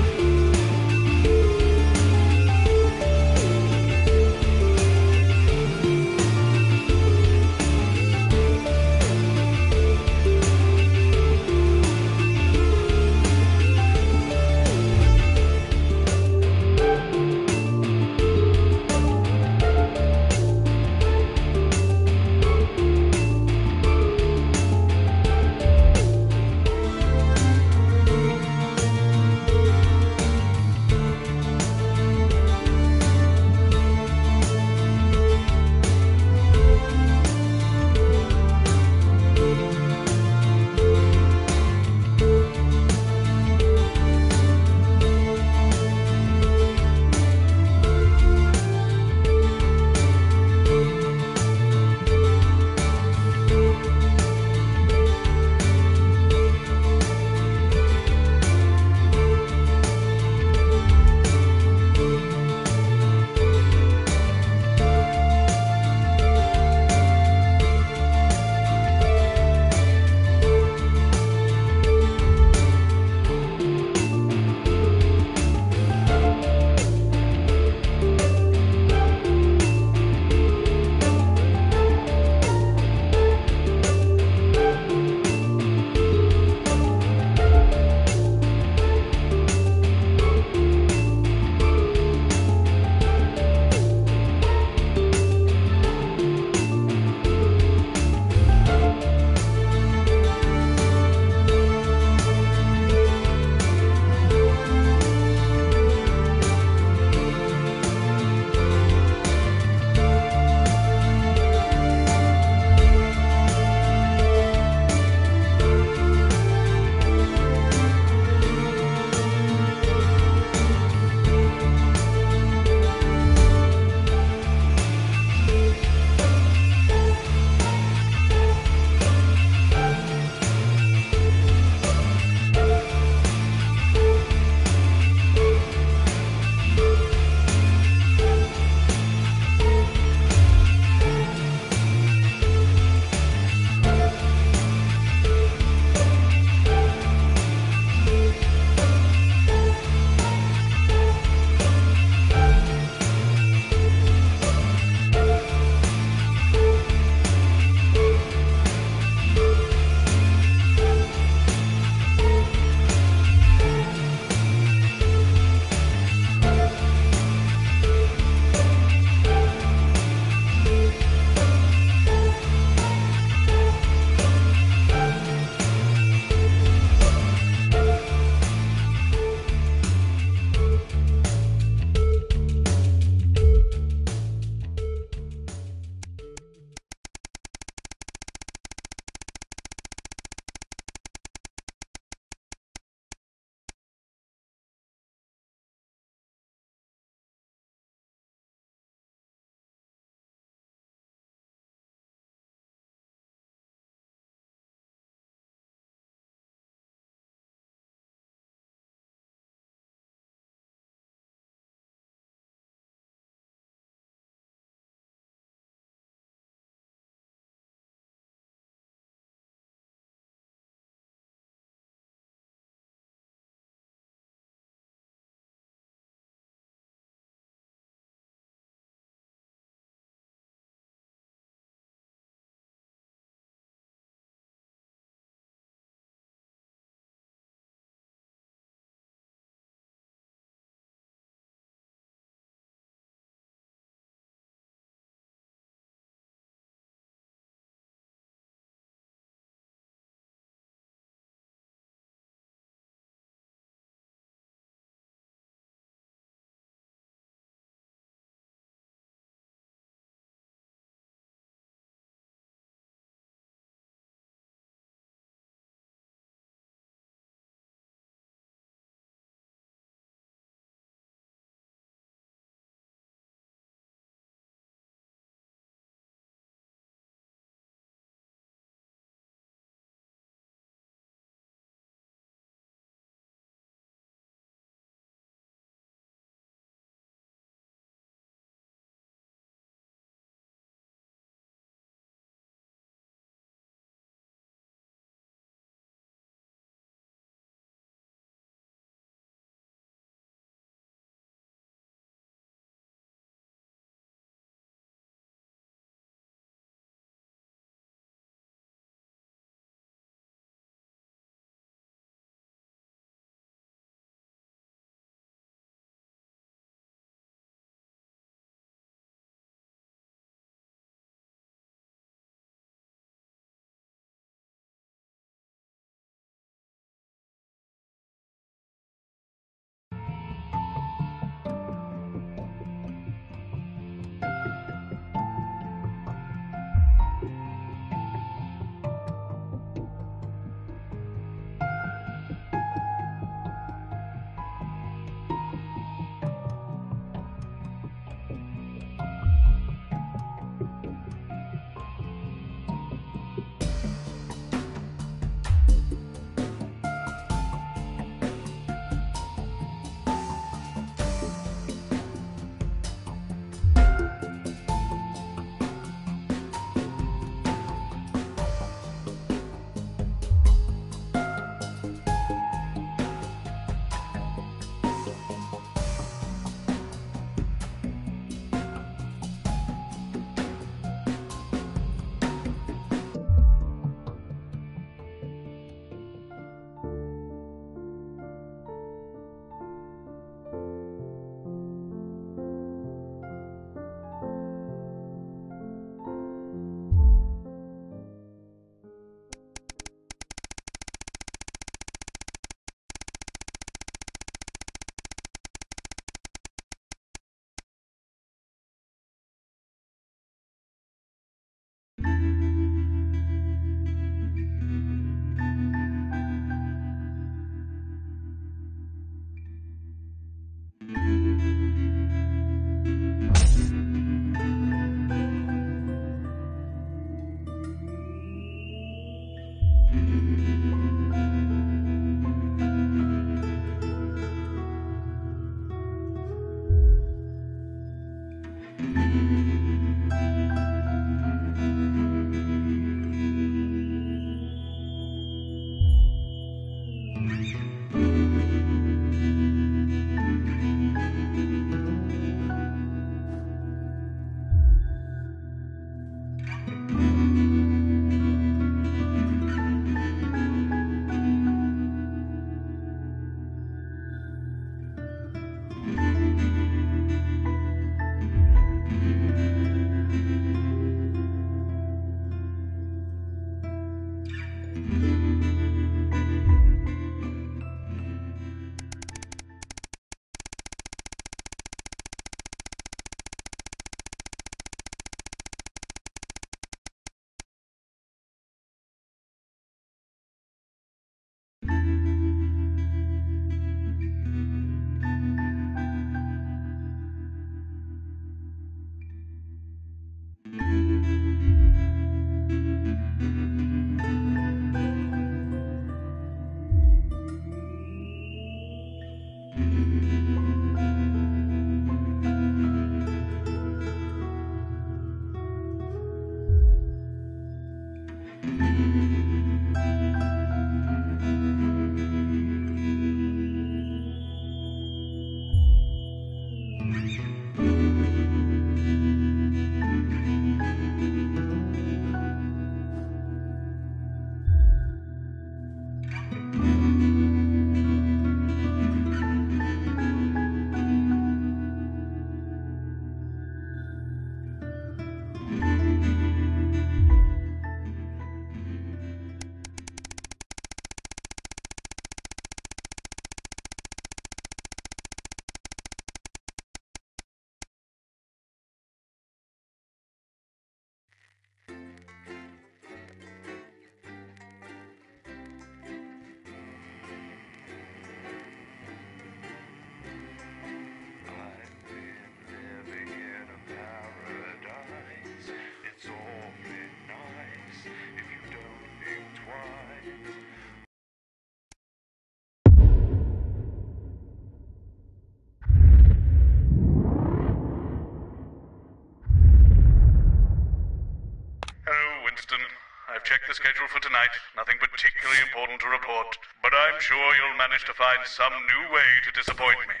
the schedule for tonight. Nothing particularly important to report, but I'm sure you'll manage to find some new way to disappoint me.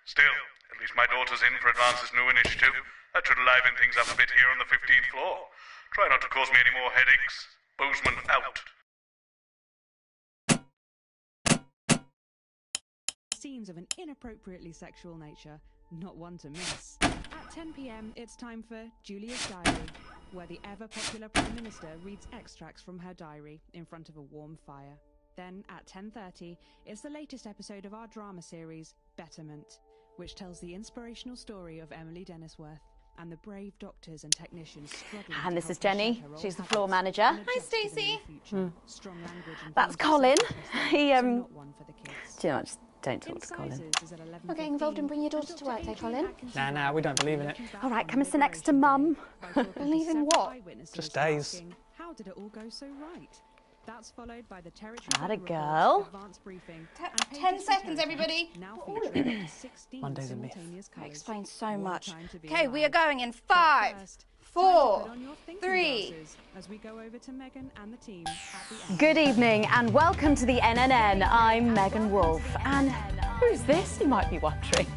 Still, at least my daughter's in for Advance's new initiative. That should liven things up a bit here on the 15th floor. Try not to cause me any more headaches. Bozeman out. Scenes of an inappropriately sexual nature, not one to miss. At 10 p.m, it's time for Julia's Diary, where the ever-popular Prime Minister reads extracts from her diary in front of a warm fire. Then, at 10:30, it's the latest episode of our drama series, Betterment, which tells the inspirational story of Emily Dennisworth and the brave doctors and technicians struggling. And this is Jenny. She's the floor manager. Hi, Stacey. That's Colin. He, do you know, just don't talk to Colin. Not getting involved in bring your daughter to work day, Colin. Nah, we don't believe in it. All right, come and sit next to Mum. Believe in what? Just days. How did it all go so right? That's followed by the territory. Atta girl. 10 seconds, everybody. Monday's a myth. That explains so much. Okay, we are going in 5, 4, 3. As we go over to Megan and the team. Good evening and welcome to the NNN. I'm Megan Wolf. And who's this, you might be wondering?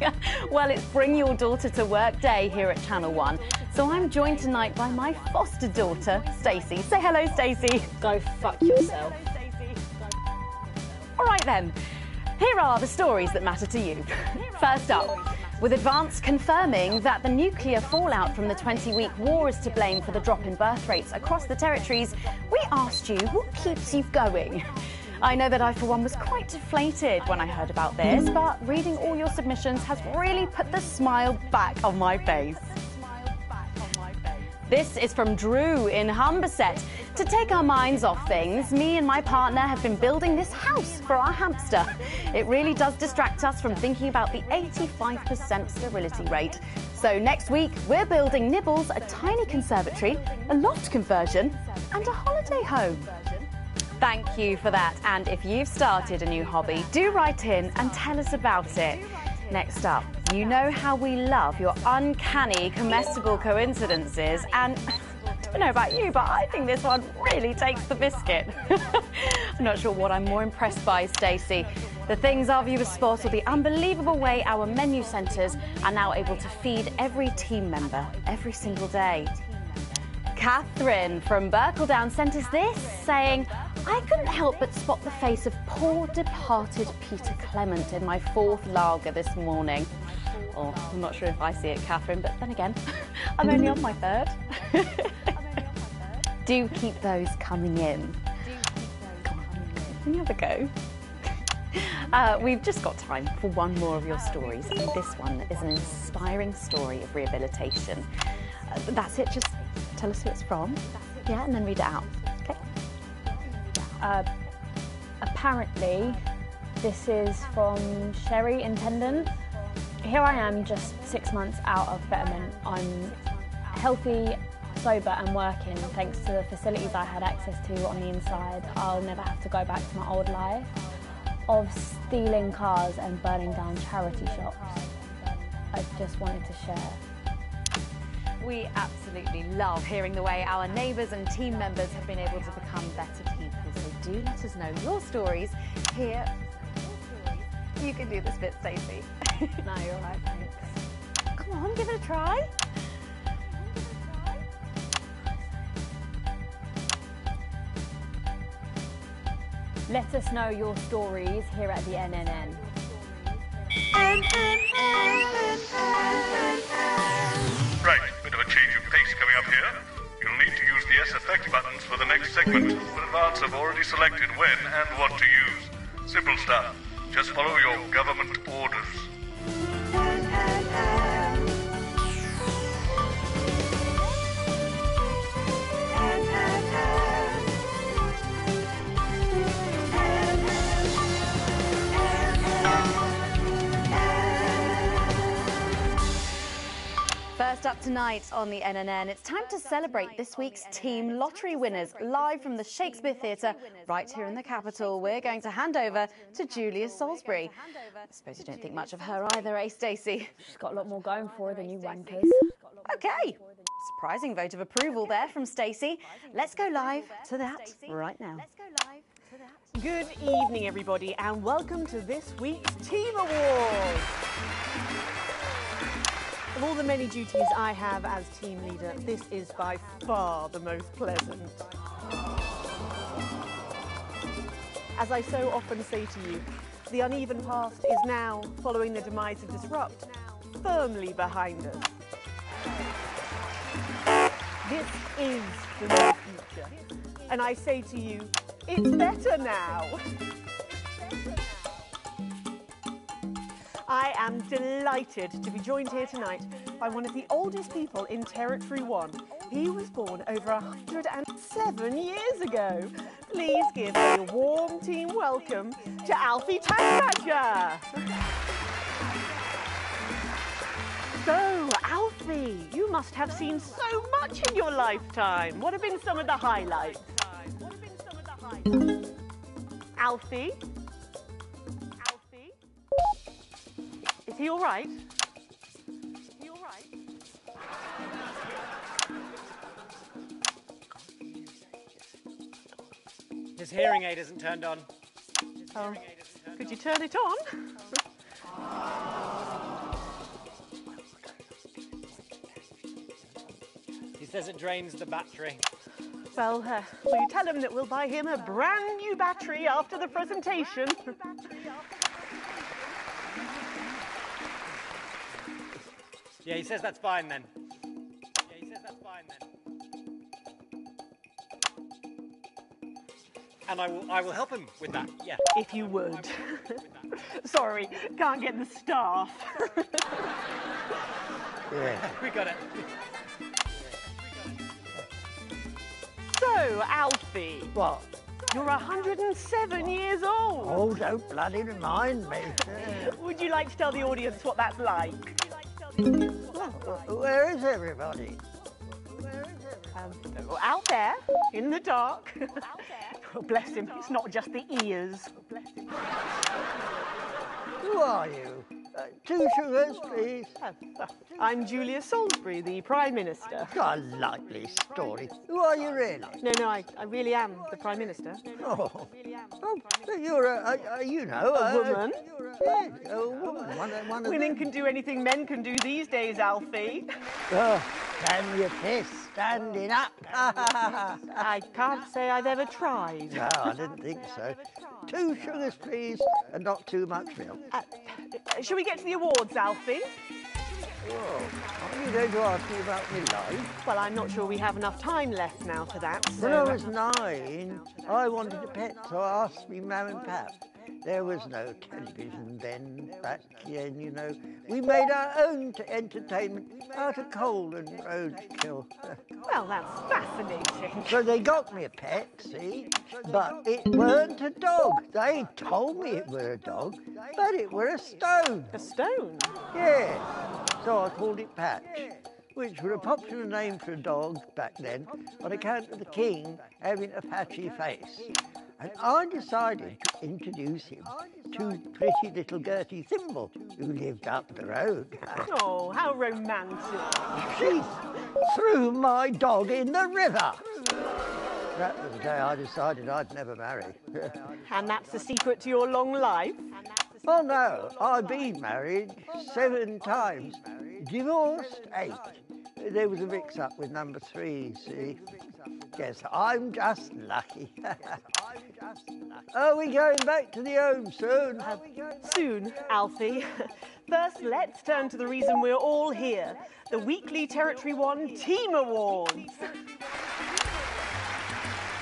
Well, it's Bring Your Daughter to Work Day here at Channel 1. So I'm joined tonight by my foster daughter, Stacey. Say hello, Stacey. Go fuck yourself. All right then, here are the stories that matter to you. First up, with Advance confirming that the nuclear fallout from the 20-week war is to blame for the drop in birth rates across the territories, we asked you what keeps you going. I know that I, for one, was quite deflated when I heard about this, but reading all your submissions has really put the smile back on my face. This is from Drew in Humberset. To take our minds off things, me and my partner have been building this house for our hamster. It really does distract us from thinking about the 85% sterility rate. So next week, we're building Nibbles a tiny conservatory, a loft conversion, and a holiday home. Thank you for that. And if you've started a new hobby, do write in and tell us about it. Next up, you know how we love your uncanny comestible coincidences, and I don't know about you, but I think this one really takes the biscuit. I'm not sure what I'm more impressed by, Stacey. The things our viewers spot, or the unbelievable way our menu centres are now able to feed every team member every single day. Catherine from Berkeldown sent us this, saying, I couldn't help but spot the face of poor departed Peter Clement in my 4th lager this morning. Oh, I'm not sure if I see it, Catherine, but then again, I'm only on my 3rd. Do keep those coming in. Can you have a go? We've just got time for one more of your stories, and this one is an inspiring story of rehabilitation. That's it, just tell us who it's from, yeah, and then read it out, okay? Apparently, this is from Sherry Intendant. Here I am, just 6 months out of Betterment. I'm healthy, sober and working thanks to the facilities I had access to on the inside. I'll never have to go back to my old life of stealing cars and burning down charity shops. I just wanted to share. We absolutely love hearing the way our neighbours and team members have been able to become better people. So do let us know your stories here. You can do this bit, Stacey. No, you're right, thanks. Come on, give it a try. Let us know your stories here at the NNN. Right, bit of a change of pace coming up here. You'll need to use the S effect buttons for the next segment, but Advance have already selected when and what to use. Simple stuff. Just follow your government orders. First up tonight on the NNN, it's time to celebrate this week's team lottery winners live from the Shakespeare Theatre right here in the capital. We're going to hand over to Julia Salisbury. I suppose you don't think much of her either, eh, Stacey? She's got a lot more going for her than you wankers. Okay, Surprising vote of approval there from Stacey. Let's go live to that right now. Good evening, everybody, and welcome to this week's Team Awards. Of all the many duties I have as team leader, this is by far the most pleasant. As I so often say to you, the uneven past is now, following the demise of Disrupt, firmly behind us. This is the new future, and I say to you, it's better now. I am delighted to be joined here tonight by one of the oldest people in Territory 1. He was born over 107 years ago. Please give a warm team welcome to Alfie Tagbatcher. So, Alfie, you must have seen so much in your lifetime. What have been some of the highlights? Alfie? Alfie? Is he all right? Is he all right? His hearing aid isn't turned on. Oh, could you turn it on? He says it drains the battery. Well, will you tell him that we'll buy him a brand new battery after the presentation? Yeah, he says that's fine then. Yeah, he says that's fine then. And I will help him with that, yeah. If you would. Sorry, can't get the staff. Yeah. We got it. So, Alfie. What? You're 107 years old. Oh, don't bloody remind me. Would you like to tell the audience what that's like? Where is everybody? Out there, in the dark. Oh, bless him, it's not just the ears. Who are you? 2 sugars, please. I'm Julia Salisbury, the Prime Minister. A likely story. Who are you really? No, I really am the Prime Minister. Oh, so you're a woman. Yes, a woman. One of Women can do anything men can do these days, Alfie. Oh, can you piss standing up? I can't say I've ever tried. No, I didn't think so. 2 sugars, please, and not too much milk. Shall we get to the awards, Alfie? Oh, are you going to ask me about my life? Well, I'm not sure we have enough time left now for that. When I was 9, I wanted a pet, so I asked me Mam and Pap. There was no television then, back then, you know. We made our own entertainment out of coal and roadkill. Well, that's fascinating. So they got me a pet, see? But it weren't a dog. They told me it were a dog, but it were a stone. A stone? Yeah. So I called it Patch, which was a popular name for a dog back then on account of the king having a patchy face. And I decided to introduce him to pretty little Gertie Thimble, who lived up the road. Oh, how romantic. She threw my dog in the river. That was the day I decided I'd never marry. And that's the secret to your long life? Oh, no. I've been married 7 times. Divorced 8. There was a mix-up with number 3, see? Yes, I'm just lucky. Are we going back to the home soon? Soon, Alfie. First, let's turn to the reason we're all here, the weekly Territory 1 Team Awards.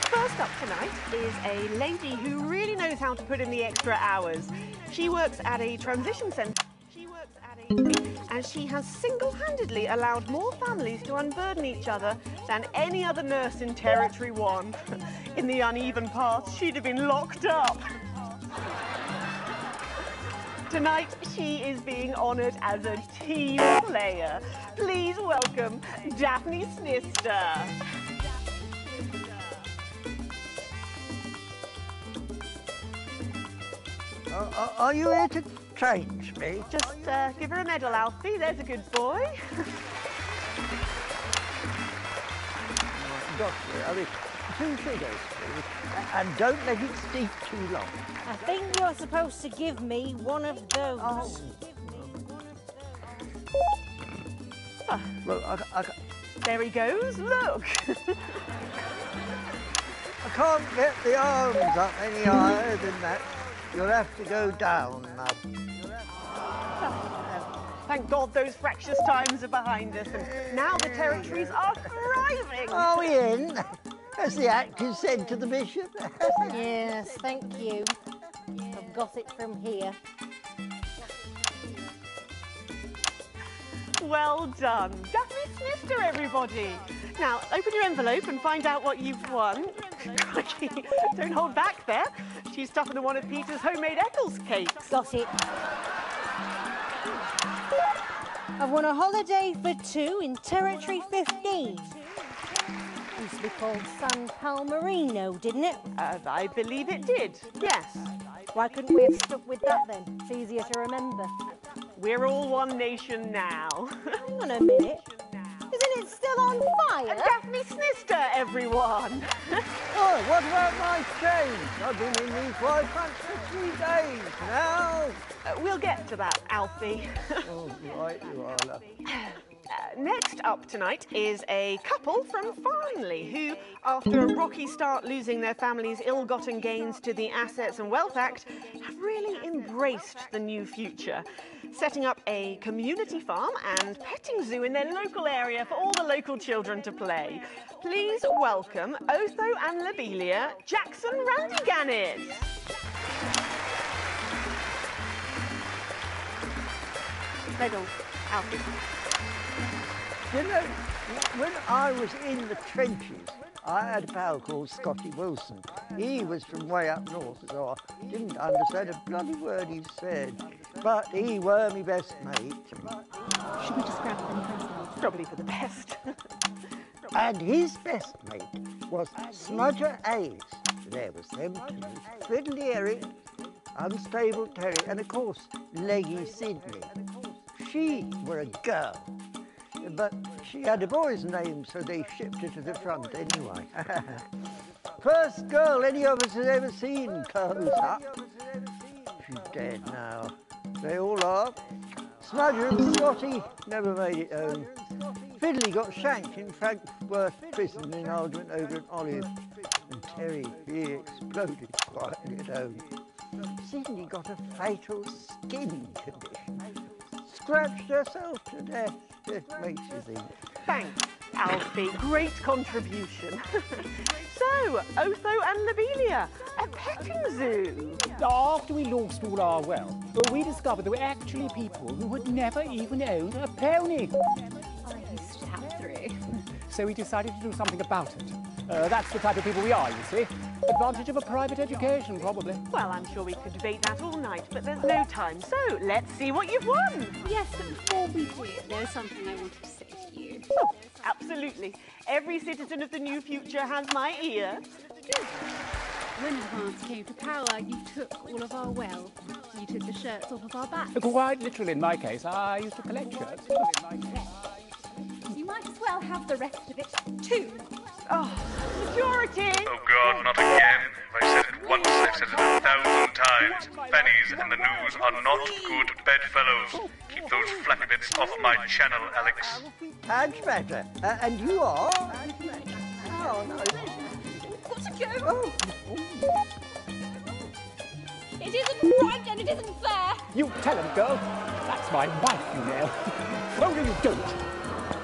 First up tonight is a lady who really knows how to put in the extra hours. She works at a transition centre. And she has single-handedly allowed more families to unburden each other than any other nurse in Territory 1. In the uneven past, she'd have been locked up. Tonight, she is being honoured as a team player. Please welcome Daphne Snister. Are you here to change me? Just give her a medal, Alfie. There's a good boy. Doctor, I mean, 2 sugars, please. And don't let it steep too long. I think you're supposed to give me one of those. Oh. Well, There he goes, look! I can't get the arms up any higher than that. You'll have to go down now. Thank God those fractious times are behind us, and now the territories are thriving! Are we in? As the actor said to the bishop. Yes, thank you. I've got it from here. Well done. Daphne Snifter, everybody. Now, open your envelope and find out what you've won. Crikey, don't hold back there. She's tougher than one of Peter's homemade Eccles cakes. Got it. I've won a holiday for 2 in Territory 15. Used to be called San Palmerino, didn't it? I believe it did, yes. Why couldn't we have stuck with that then? It's easier to remember. We're all one nation now. Hang on a minute. Isn't it still on fire? Daphne Snifter, everyone. Oh, what about my change? I've been in these white pants for 3 days now. We'll get to that, Alfie. Oh, right you are, love. Next up tonight is a couple from Farnley who, after a rocky start losing their family's ill-gotten gains to the Assets and Wealth Act, have really embraced the new future, setting up a community farm and petting zoo in their local area for all the local children to play. Please welcome Otho and Lobelia Jackson Randy-Gannett. Medal, Alfie. You know, when I was in the trenches, I had a pal called Scotty Wilson. He was from way up north, so I didn't understand a bloody word he said. But he were my best mate. Should we just grab them first? Probably for the best. And his best mate was Smudger Hayes. There was them two, Fiddly Eric, Unstable Terry, and of course, Leggy Sydney. She were a girl. But she had a boy's name, so they shipped her to the front anyway. First girl any of us has ever seen close up. She's dead now. They all are. Smudger and Scotty never made it home. Fiddly got shanked in Frankfurt prison in argument over an olive. And Terry, he exploded quietly at home. Sydney got a fatal skin condition. Scratched herself to death. It makes you think. Thanks, Alfie. Great contribution. So, Otho and Lobelia, a petting zoo. After we lost all our wealth, we discovered there were actually people who had never even owned a pony. I used to have 3. So we decided to do something about it. That's the type of people we are, you see. Advantage of a private education, probably. Well, I'm sure we could debate that all night, but there's no time. So, let's see what you've won. Yes, but before we do, there's something I wanted to say to you. Oh, absolutely. Every citizen of the new future has my ear. When Advance came to power, you took all of our wealth. You took the shirts off of our backs. Quite literally, in my case, I used to collect shirts. You might as well have the rest of it, too. Oh, security! Oh God, not again. If I said it once, I've said it 1,000 times. Pennies and the news are not good bedfellows. Keep those flappy bits off my channel, Alex. Much better. And you are? Oh, no. Got to go. Oh. It isn't right and it isn't fair. You tell him, girl. That's my wife, you know. Oh, no, you don't.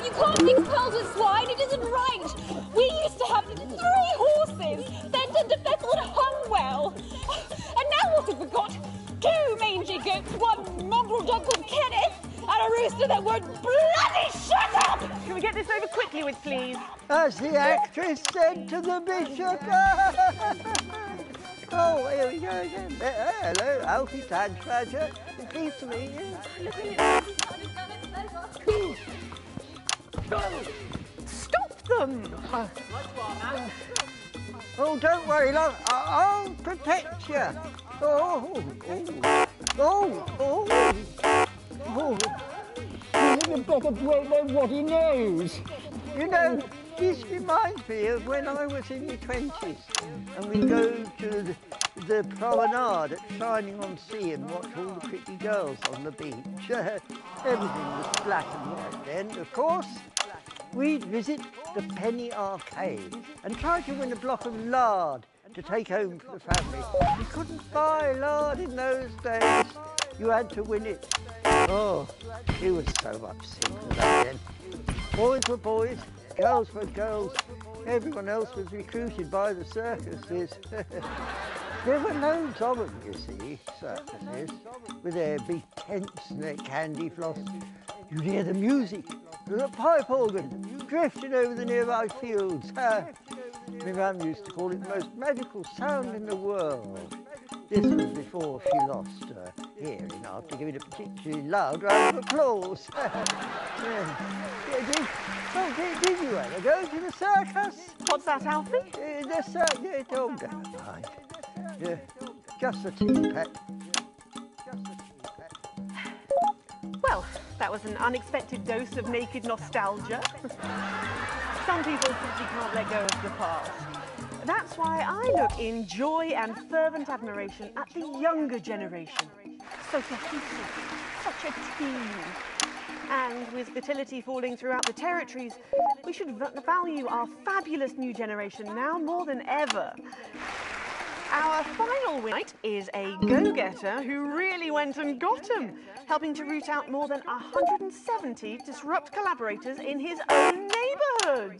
You can't mix pearls with swine, it isn't right. We used to have 3 horses, sent into Bethel and hung well. And now what have we got? 2 mangy goats, 1 mongrel dog called Kenneth, and a rooster that won't bloody shut up! Can we get this over quickly with, please? As the actress said to the bishop. Oh, here we go again. Hello, Alfie Tadge-Badger. Pleased to meet you. Stop them! Oh, don't worry, love. I'll protect you. Oh, oh, oh, oh, oh. The beggar don't know what he knows. You know, This reminds me of when I was in my 20s and we go to the promenade at Shining-on-Sea and watch all the pretty girls on the beach. Everything was black and white then, of course. We'd visit the Penny Arcade and try to win a block of lard to take home for the family. You couldn't buy lard in those days. You had to win it. Oh, it was so much simpler back then. Boys were boys, girls were girls. Everyone else was recruited by the circuses. There were loads of them, you see, circuses, with their big tents and their candy floss. You'd hear the music, the pipe organ, drifting over the nearby fields. My mum used to call it the most magical sound in the world. This was before she lost her hearing after giving a particularly loud round of applause. Did you ever go to the circus? What's that, Alfie? The circus. Oh, never mind. Just a tea, Pet. Well, that was an unexpected dose of naked nostalgia. Some people simply can't let go of the past. That's why I look in joy and fervent admiration at the younger generation. So cohesive, such a team. And with fertility falling throughout the territories, we should value our fabulous new generation now more than ever. Our final winner is a go-getter who really went and got 'em, helping to root out more than 170 Disrupt collaborators in his own neighbourhood.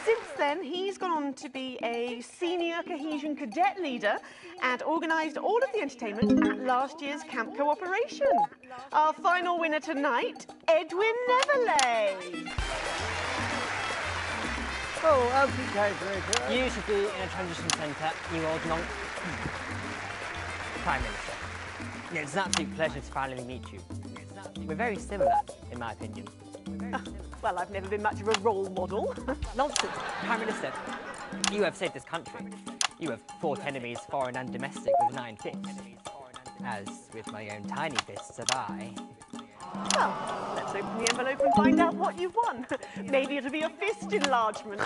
Since then, he's gone on to be a senior cohesion cadet leader and organised all of the entertainment at last year's Camp Cooperation. Our final winner tonight, Edwin Neverley. Oh, I'll be congratulated. You should be in a transition centre, you old nonk. Prime Minister. Yeah, it's an absolute pleasure to finally meet you. We're very similar, in my opinion. Well, I've never been much of a role model. Nonsense. Prime Minister, you have saved this country. You have fought enemies, foreign and domestic, with 9 fists. As with my own tiny fists have I. Well, let's open the envelope and find out what you've won. Maybe it'll be a fist enlargement.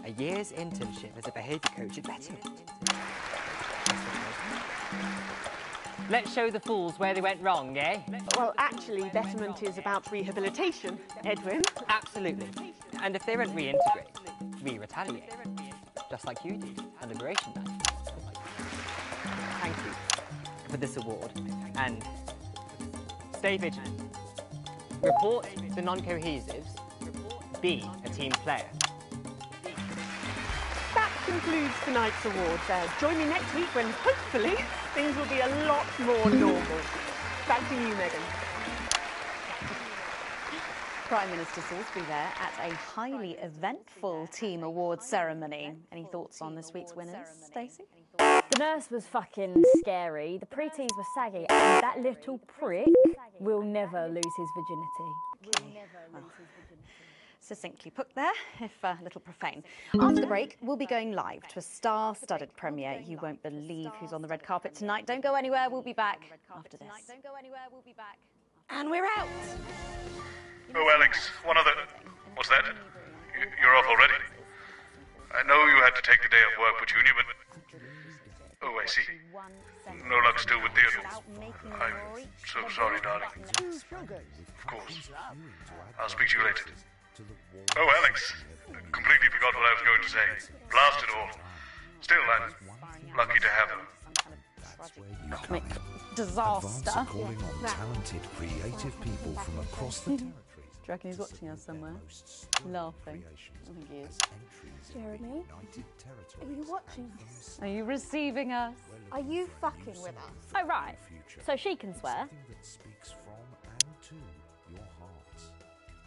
A year's internship as a behaviour coach at Betterment. Let's show the fools where they went wrong, eh? Well, actually, Betterment is about rehabilitation, Edwin. Absolutely. And if they don't reintegrate, we retaliate. Just like you did on Liberation Night. Thank you for this award. And stay vigilant. Report the non-cohesives. Be a team player. That concludes tonight's awards. Join me next week when, hopefully, things will be a lot more normal. Back to you, Megan. Prime Minister Salisbury there at a highly eventful team awards ceremony. Any thoughts on this week's winners, Stacey? The nurse was fucking scary, the pretties were saggy, and that little prick will never lose his virginity. Okay. Well, succinctly put there, if a little profane. After the break, we'll be going live to a star-studded premiere. You won't believe who's on the red carpet tonight. Don't go anywhere, we'll be back after this. And we're out! Oh, Alex, one other... What's that? You're off already? I know you had to take the day off work, Petunia, but... Oh, I see. No luck still with Theodore. I'm so sorry, darling. Of course. I'll speak to you later. Oh, Alex. Completely forgot what I was going to say. Blast it all. Still, I'm lucky to have her. Comic disaster. Calling on talented, creative people from across the territories. Do you reckon he's watching us somewhere? Laughing. I think he is. Jeremy, are you watching us? Are you receiving us? Are you fucking with us? Oh, right. So she can swear. That speaks from and to your hearts.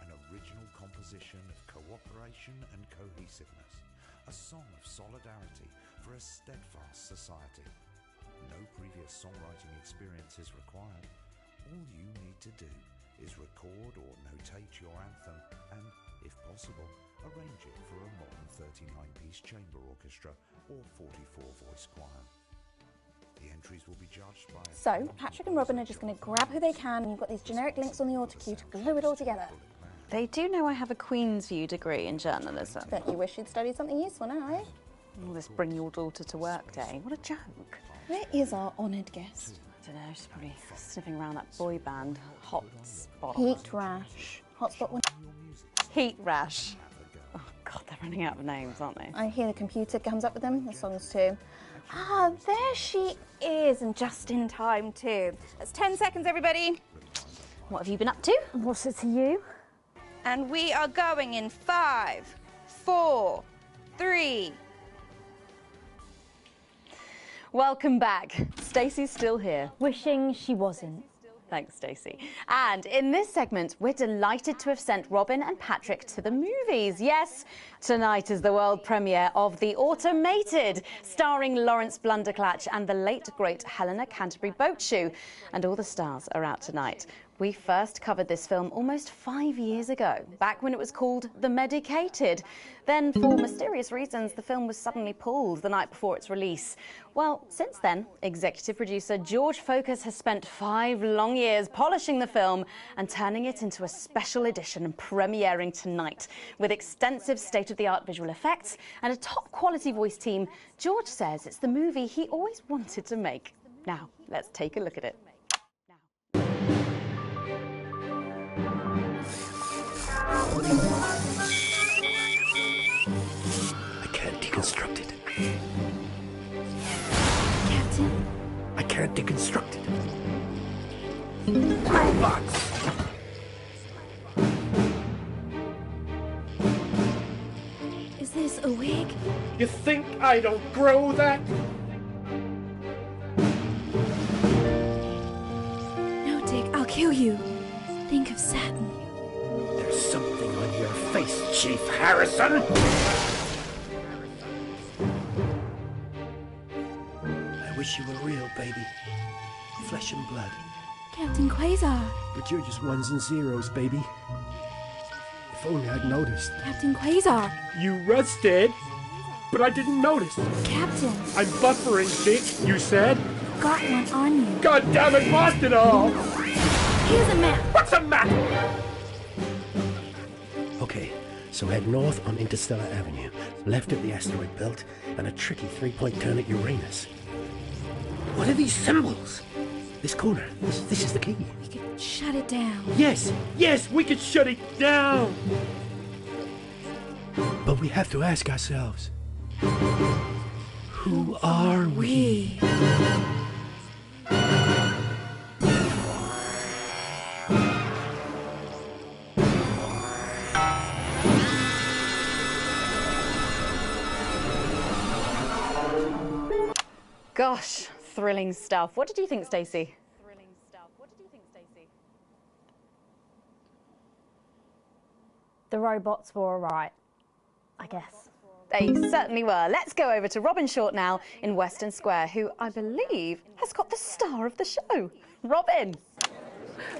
An original composition of cooperation and cohesiveness. A song of solidarity for a steadfast society. No previous songwriting experience is required. All you need to do is record or notate your anthem and, if possible, Arrange it for a modern 39-piece chamber orchestra or 44-voice choir. The entries will be judged by... So, Patrick and Robin are just going to grab who they can, and you've got these generic links on the auto cue to glue it all together. They do know I have a Queen's View degree in journalism. Bet you wish you'd studied something useful now, eh? All this bring your daughter to work day. What a joke. Where is our honoured guest? I don't know, she's probably sniffing around that boy band, Hot Spot. Heat Rash. Hotspot one. Heat Rash. Oh, God, they're running out of names, aren't they? I hear the computer comes up with them, the songs too. Ah, there she is, and just in time too. That's 10 seconds, everybody. What have you been up to? What's it to you? And we are going in 5, 4, 3. Welcome back. Stacey's still here. Wishing she wasn't. Thanks, Stacey. And in this segment, we're delighted to have sent Robin and Patrick to the movies. Yes, tonight is the world premiere of The Automated, starring Lawrence Blunderclatch and the late, great Helena Canterbury-Boatshoe. And all the stars are out tonight. We first covered this film almost 5 years ago, back when it was called The Medicated. Then, for mysterious reasons, the film was suddenly pulled the night before its release. Well, since then, executive producer George Focus has spent 5 long years polishing the film and turning it into a special edition and premiering tonight. With extensive state-of-the-art visual effects and a top-quality voice team, George says it's the movie he always wanted to make. Now, let's take a look at it. I can't deconstruct it. Captain? I can't deconstruct it. Robots! Is this a wig? You think I don't grow that? No, Dick, I'll kill you. Think of Saturn. There's something on your face, Chief Harrison! I wish you were real, baby. Flesh and blood. Captain Quasar. But you're just ones and zeros, baby. If only I'd noticed. Captain Quasar. You rusted, but I didn't notice. Captain. I'm buffering, Dick, you said. Got one on you. God damn it, lost it all! Here's a map. What's a map? Okay, so head north on Interstellar Avenue, left at the asteroid belt, and a tricky 3-point turn at Uranus. What are these symbols? This corner, this is the key. We could shut it down. Yes, we could shut it down! But we have to ask ourselves, who are we? Gosh, thrilling stuff. What did you think, Stacey? The robots were all right, I guess. They certainly were. Let's go over to Robin Short now in Western Square, who I believe has got the star of the show. Robin.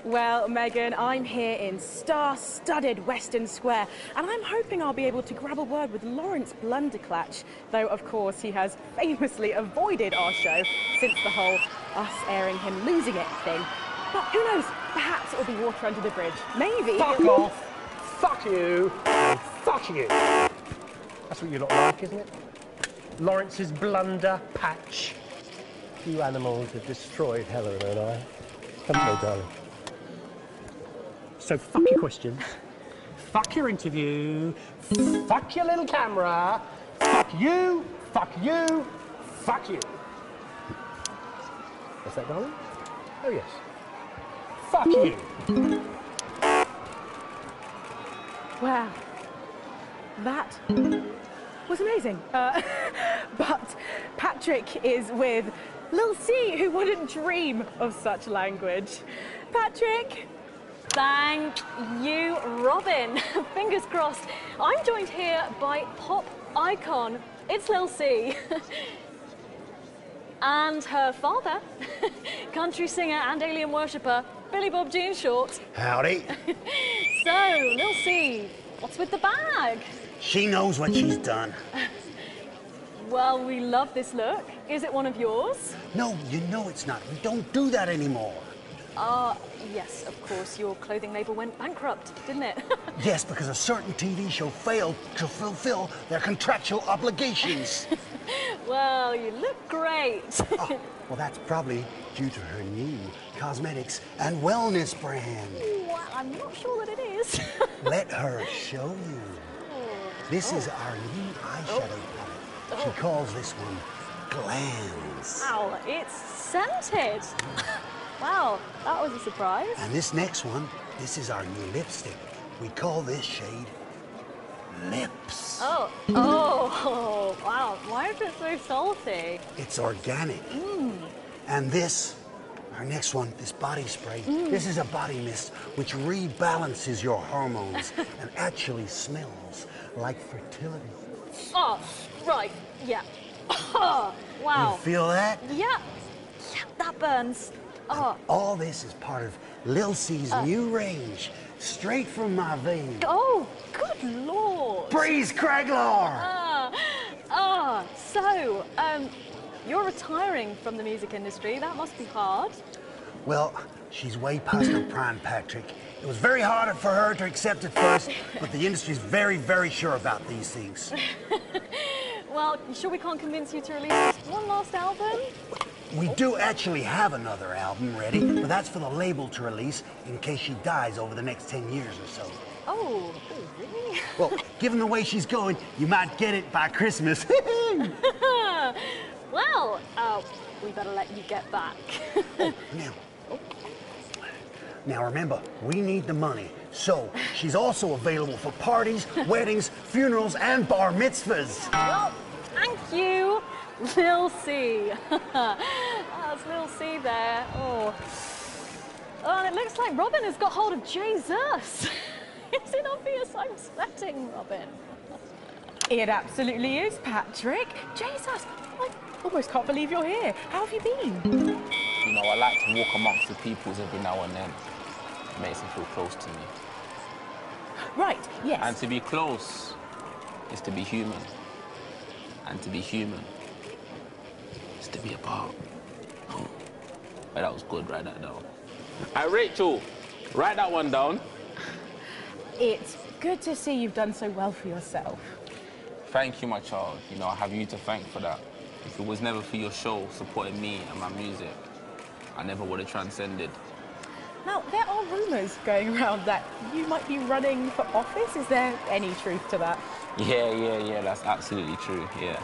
Well, Megan, I'm here in star-studded Western Square, and I'm hoping I'll be able to grab a word with Lawrence Blunderclatch, though, of course, he has famously avoided our show since the whole us airing him losing it thing. But who knows? Perhaps it'll be water under the bridge. Maybe. Fuck off! Fuck you! And fuck you! That's what you lot like, isn't it? Lawrence's blunder patch. You animals have destroyed Helen and I. Haven't they, darling? So fuck your questions, fuck your interview, fuck your little camera, fuck you, fuck you, fuck you. What's that, darling? Oh, yes. Fuck you. Wow. That was amazing. But Patrick is with Lil C, who wouldn't dream of such language. Patrick. Thank you, Robin. Fingers crossed. I'm joined here by pop icon. It's Lil C. And her father, country singer and alien worshipper, Billy Bob Jean Short. Howdy. So, Lil C, What's with the bag? She knows what she's done. Well, we love this look. Is it one of yours? No, you know it's not. We don't do that anymore. Yes, of course. Your clothing label went bankrupt, didn't it? Yes, because a certain TV show failed to fulfill their contractual obligations. Well, you look great. Oh, well, that's probably due to her new cosmetics and wellness brand. Well, I'm not sure that it is. Let her show you. This is our new eyeshadow palette. She calls this one Glands. Wow, it's scented. Wow, that was a surprise. And this next one, this is our new lipstick. We call this shade Lips. Oh, wow. Why is it so salty? It's organic. And this, our next one, this body spray, this is a body mist which rebalances your hormones and actually smells like fertility. Oh, right, yeah. Oh, wow. You feel that? Yeah, that burns. Oh. All this is part of Lil C's new range, straight from my vein. Oh, good Lord. Breeze Craiglor! So, you're retiring from the music industry. That must be hard. Well, she's way past her prime, Patrick. It was very hard for her to accept at first, but the industry's very, very sure about these things. Well, you sure we can't convince you to release just one last album? We do actually have another album ready, but that's for the label to release in case she dies over the next 10 years or so. Oh, really? Well, given the way she's going, you might get it by Christmas. Well, we better let you get back. Now remember, we need the money. So, she's also available for parties, weddings, funerals, and bar mitzvahs. Well, thank you, Lil C. That's Lil C there. Oh, and it looks like Robin has got hold of Jesus. Is it obvious I'm sweating, Robin? It absolutely is, Patrick. Jesus, I almost can't believe you're here. How have you been? You know, I like to walk amongst the peoples every now and then. It makes them feel close to me. Right, yes. And to be close is to be human. And to be human is to be apart. Oh, that was good, write that down. Hey, Rachel, write that one down. It's good to see you've done so well for yourself. Thank you, my child. You know, I have you to thank for that. If it was never for your show supporting me and my music, I never would have transcended. Now, there are rumours going around that you might be running for office. Is there any truth to that? Yeah, that's absolutely true, yeah.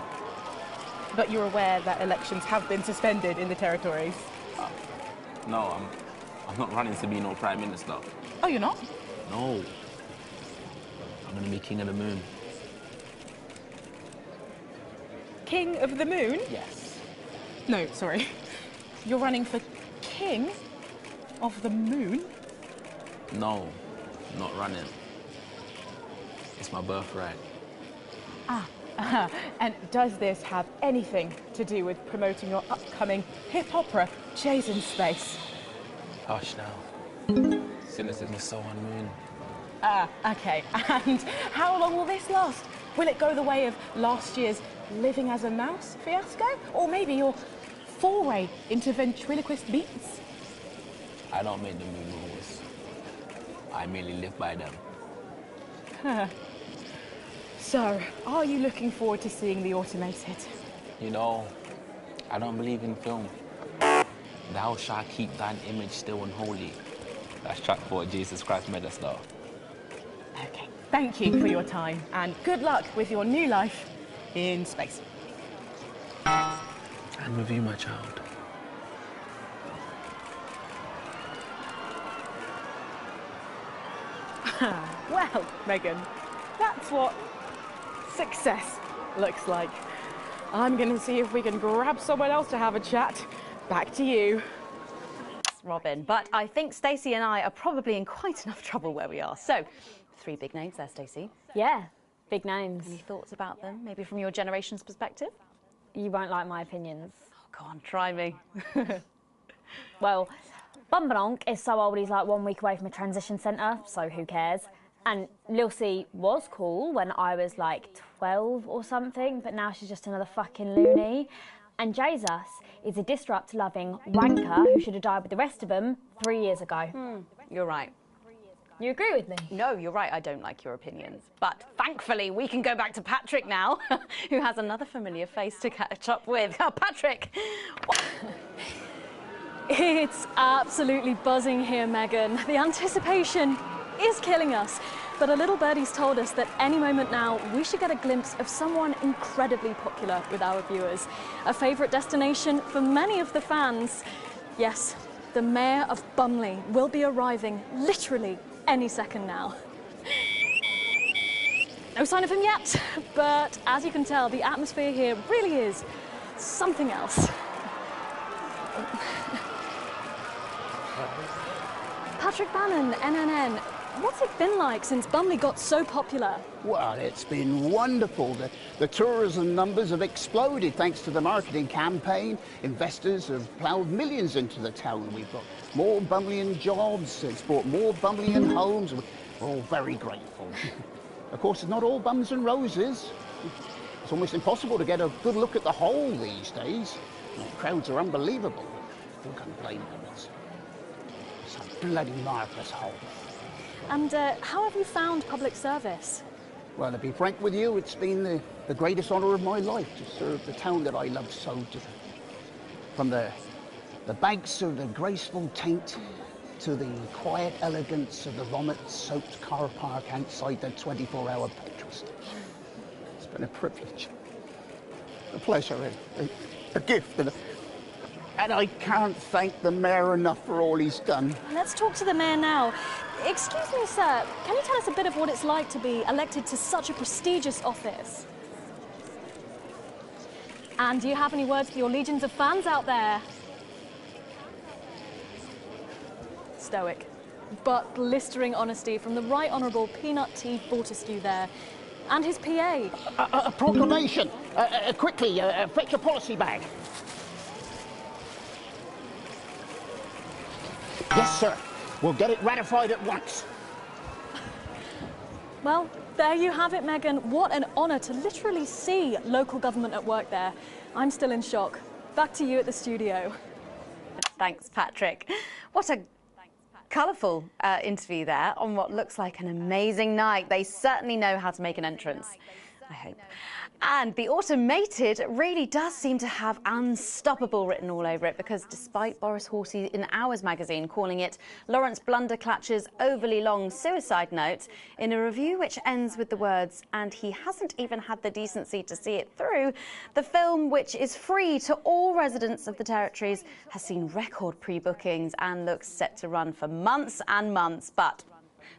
But you're aware that elections have been suspended in the territories? No, I'm not running to be no Prime Minister. Oh, you're not? No. I'm going to be King of the Moon. King of the Moon? Yes. No, sorry. You're running for King of the Moon? No, I'm not running. It's my birthright. And does this have anything to do with promoting your upcoming hip opera, Jay's in Space? Hush now. Since it's so on moon. Okay. And how long will this last? Will it go the way of last year's Living as a Mouse fiasco? Or maybe your foray into ventriloquist beats? I don't make the moon rules. I merely live by them. So, are you looking forward to seeing the automated? You know, I don't believe in film. Thou shalt keep thine image still and holy. That's track 4, Jesus Christ made us though. Okay, thank you for your time, and good luck with your new life in space. And with you, my child. Well, Megan, that's what success looks like. I'm going to see if we can grab someone else to have a chat. Back to you. Robin, but I think Stacey and I are probably in quite enough trouble where we are. So, 3 big names there, Stacey. Yeah, big names. Any thoughts about them, maybe from your generation's perspective? You won't like my opinions. Oh, go on, try me. Well, Bumbanonk is so old he's like 1 week away from a transition centre, so who cares? And Lucy was cool when I was like 12 or something, but now she's just another fucking loony. And Jesus is a disrupt-loving wanker who should have died with the rest of them 3 years ago. You're right. You agree with me? No, you're right. I don't like your opinions. But thankfully, we can go back to Patrick now, who has another familiar face to catch up with. Oh, Patrick! It's absolutely buzzing here, Megan. The anticipation is killing us. But a little birdie's told us that any moment now we should get a glimpse of someone incredibly popular with our viewers. A favourite destination for many of the fans. Yes, the Mayor of Bumley will be arriving literally any second now. No sign of him yet, but as you can tell, the atmosphere here really is something else. Patrick Bannon, NNN. What's it been like since Bumley got so popular? Well, it's been wonderful. The tourism numbers have exploded thanks to the marketing campaign. Investors have ploughed millions into the town. We've got more Bumleyan jobs. It's brought more Bumleyan homes. We're all very grateful. Of course, it's not all bums and roses. It's almost impossible to get a good look at the whole these days. The crowds are unbelievable. Who can blame them? It's a bloody marvellous hole. And how have you found public service? Well, to be frank with you, it's been the greatest honour of my life to serve the town that I love so dearly. From the banks of the graceful Taint to the quiet elegance of the vomit-soaked car park outside the 24-hour petrol station. It's been a privilege, a pleasure, a gift, and I can't thank the Mayor enough for all he's done. Let's talk to the Mayor now. Excuse me, sir, can you tell us a bit of what it's like to be elected to such a prestigious office? And do you have any words for your legions of fans out there? Stoic, but blistering honesty from the Right Honourable Peanut T. Fortescue there. And his PA. A proclamation! Quickly, fetch a policy bag. Yes, sir. We'll get it ratified at once. Well, there you have it, Megan. What an honour to literally see local government at work there. I'm still in shock. Back to you at the studio. Thanks, Patrick. What a colourful interview there on what looks like an amazing night. They certainly know how to make an entrance, I hope. And the automated really does seem to have unstoppable written all over it, because despite Boris Horsey in Hours magazine calling it Lawrence Blunderclatch's overly long suicide note, in a review which ends with the words, and he hasn't even had the decency to see it through, the film, which is free to all residents of the territories, has seen record pre-bookings and looks set to run for months and months. But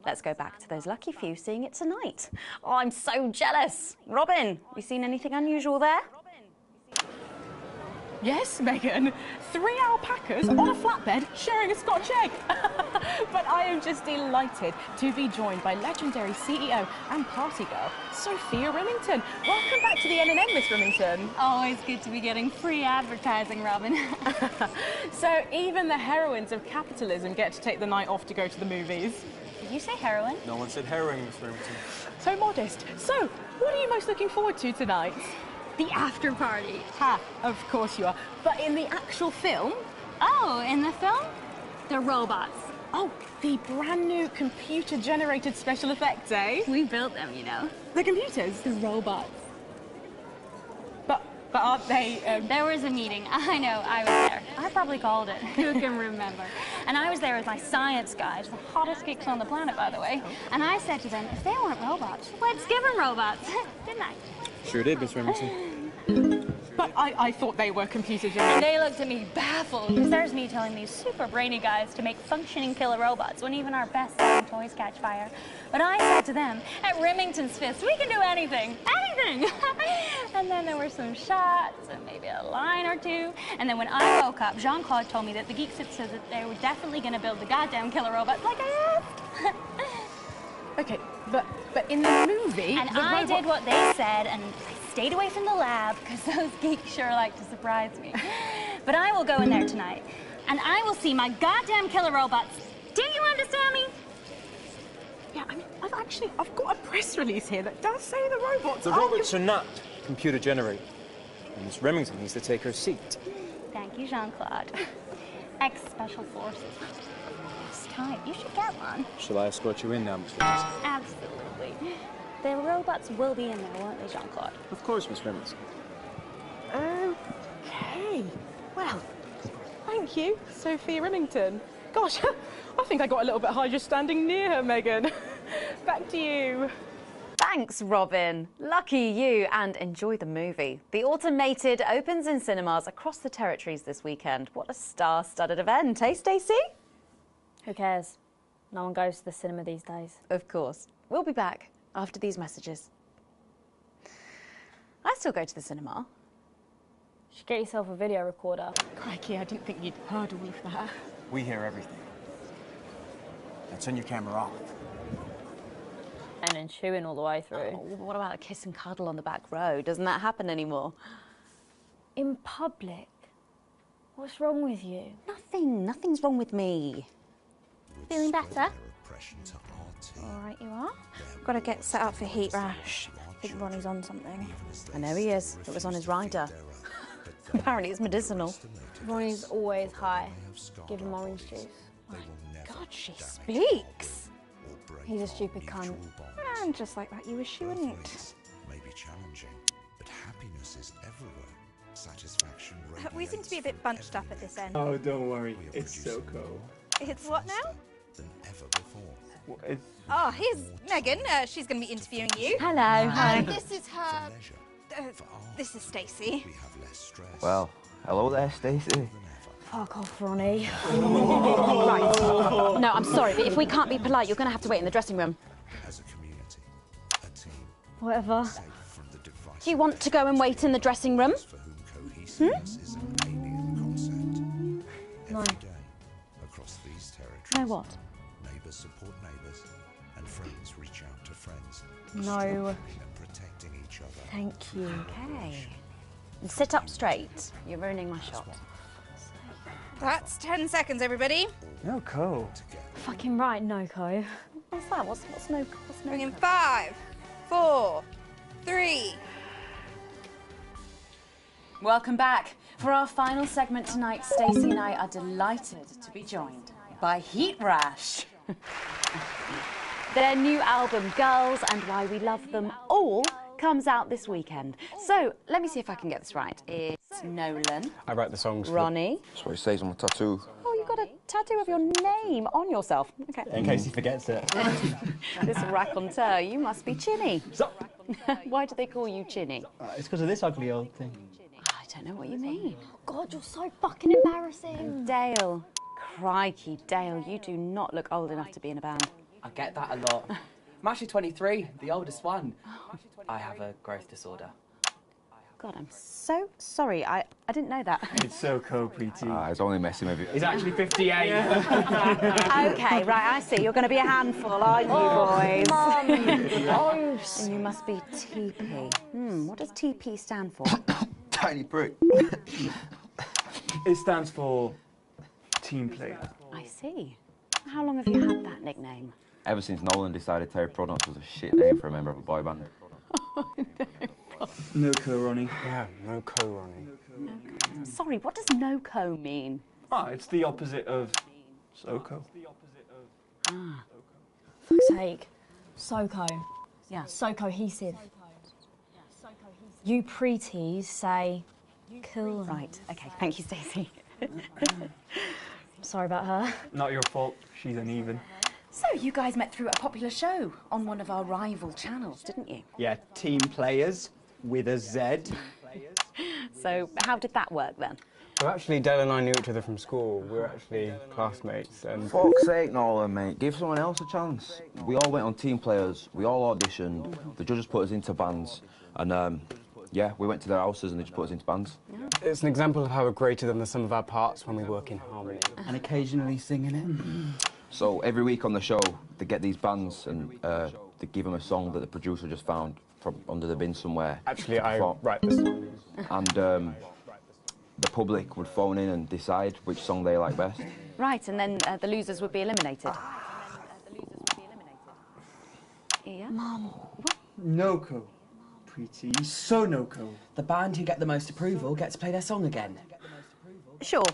let's go back to those lucky few seeing it tonight. Oh, I'm so jealous. Robin, you seen anything unusual there? Yes, Megan. 3 alpacas on a flatbed sharing a Scotch egg. But I am just delighted to be joined by legendary CEO and party girl, Sophia Remington. Welcome back to the NNN, Miss Remington. Always good to be getting free advertising, Robin. So even the heroines of capitalism get to take the night off to go to the movies. Did you say heroin? No one said heroin, Miss Remington. So modest. So, what are you most looking forward to tonight? The after party. Ha, of course you are. But in the actual film? Oh, in the film? The robots. Oh, the brand new computer-generated special effects, eh? We built them, you know. The computers? The robots. But aren't they... There was a meeting. I know, I was there. I probably called it. Who can remember? And I was there with my science guys, the hottest geeks on the planet, by the way. And I said to them, if they weren't robots, let's give them robots. Didn't I? Sure did, Miss Remington. But I thought they were computer-generated. They looked at me baffled, because there's me telling these super brainy guys to make functioning killer robots when even our best-selling toys catch fire. But I said to them, at Remington's Fist, we can do anything. Anything! And then there were some shots, and maybe a line or two. And then when I woke up, Jean-Claude told me that the geeks had said that they were definitely going to build the goddamn killer robots like I asked. Okay, but in the movie... And I did what they said, and I stayed away from the lab, because those geeks sure like to surprise me. But I will go in there tonight, and I will see my goddamn killer robots. Do you understand me? Yeah, I mean, I've got a press release here that does say the robots The robots are not computer generated. And Miss Remington needs to take her seat. Thank you, Jean-Claude. Ex-Special Forces. It's time. You should get one. Shall I escort you in now, Miss Remington? Absolutely. The robots will be in there, won't they, Jean-Claude? Of course, Miss Remington. Okay. Well, thank you, Sophia Remington. Gosh, I think I got a little bit high just standing near her, Megan. Back to you. Thanks, Robin. Lucky you, and enjoy the movie. The Automated opens in cinemas across the territories this weekend. What a star-studded event, eh, Stacey? Who cares? No one goes to the cinema these days. Of course. We'll be back after these messages. I still go to the cinema. You should get yourself a video recorder. Crikey, I didn't think you'd heard all of that. We hear everything. Now turn your camera off. And then chewing all the way through. Oh, what about a kiss and cuddle on the back row? Doesn't that happen anymore? In public? What's wrong with you? Nothing's wrong with me. Feeling better? All right, you are. Got to get set up for heat rash. I think Ronnie's on something. I know he is. It was on his rider. Apparently it's medicinal. Ronnie's always high. Give him orange juice. My God, she speaks. He's a stupid cunt. And just like that, you wish you wouldn't. May be challenging, but happiness is everywhere. Satisfaction We seem to be a bit bunched up at this end. Oh, don't worry. It's so cool. It's what now? than ever before. Oh, here's Megan. She's going to be interviewing you. Hello. Hi. This is her. This is Stacey. Well, hello there, Stacey. Fuck off, Ronnie. Right. No, I'm sorry, but if we can't be polite, you're going to have to wait in the dressing room. Whatever. Do you want to go and wait in the dressing room? No. Across these territories. No what? Neighbours support neighbours, and friends reach out to friends. No. And protecting each other. Thank you. Okay. And sit up straight. You're ruining my shot. That's 10 seconds, everybody. No co. Fucking right, Noko. What's that? What's no? Bring in 5, 4, 3. Welcome back. For our final segment tonight, Stacey and I are delighted to be joined by Heat Rash. Their new album, Girls and Why We Love Them All, comes out this weekend. So, let me see if I can get this right. It's Nolan. I write the songs. Ronnie. That's what it says on my tattoo. Oh, you've got a tattoo of your name on yourself. Okay. In case he forgets it. This raconteur, you must be Chinny. Why do they call you Chinny? It's because of this ugly old thing. I don't know what you mean. God, you're so fucking embarrassing. And Dale. Crikey, Dale, you do not look old enough to be in a band. I get that a lot. I'm actually 23, the oldest one. I have a growth disorder. God, I'm so sorry. I didn't know that. It's so cool, Preeti. He's only messing with you. He's actually 58. Okay, right, I see. You're going to be a handful, aren't you, boys? Mum. And you must be TP. What does TP stand for? Tiny prick. It stands for team player. I see. How long have you had that nickname? Ever since Nolan decided Terry Prodance was a shit name for a member of a boy band. No co, Ronnie. Yeah, no co, Ronnie. Sorry, what does no-co mean? It's the opposite of so-co. Ah. Fuck's sake. So-co. Yeah. So cohesive. You preties say cool. Right, okay. Thank you, Stacey. Sorry about her. Not your fault. She's uneven. So, you guys met through a popular show on one of our rival channels, didn't you? Yeah, Team Players with a Z. So, how did that work then? Well, actually, Dale and I knew each other from school. We were actually classmates. And Fuck's sake, Nolan, mate. Give someone else a chance. We all went on Team Players. We all auditioned. The judges put us into bands. And, yeah, we went to their houses and they just put us into bands. Yeah. It's an example of how we're greater than the sum of our parts when we work in harmony. And occasionally singing it. So every week on the show, they get these bands and they give them a song that the producer just found from under the bin somewhere. Actually, I write the song. And the public would phone in and decide which song they like best. Right, and then the losers would be eliminated. here. Mum. What? No-co. Pretty. So no-co. The band who get the most approval get to play their song again. Sure.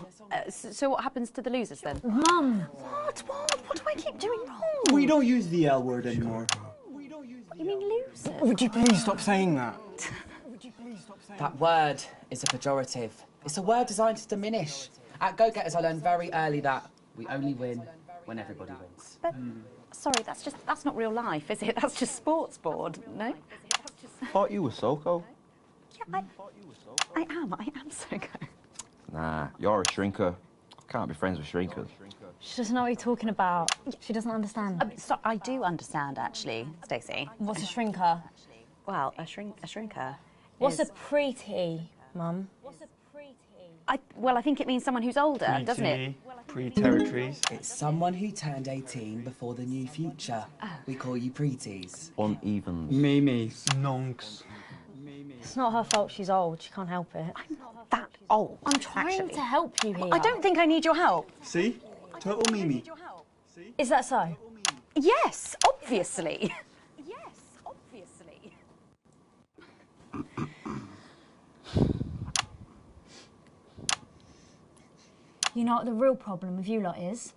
So what happens to the losers then? Mum! What? What do I keep doing wrong? We don't use the L word anymore. You mean losers? Would you please stop saying that? That word is a pejorative. It's a word designed to diminish. At Go-Getters, I learned very early that we only win when everybody wins. But, sorry, that's not real life, is it? That's just sports board, no? Thought you were Soko. Yeah, I am Soko. Nah, you're a shrinker. Can't be friends with shrinkers. She doesn't know what you're talking about. She doesn't understand. So I do understand, actually, Stacey. What's a shrinker? Well, a shrinker. What's a pretty, Mum? I think it means someone who's older, doesn't it? Pre-territories. It's someone who turned 18 before the new future. We call you preties. Unevens. Mimis. Nonks. It's not her fault she's old. She can't help it. I'm not that old. I'm trying to help you here. I don't think I need your help. See? Total Mimi. Is that so? Yes, obviously. You know what the real problem with you lot is?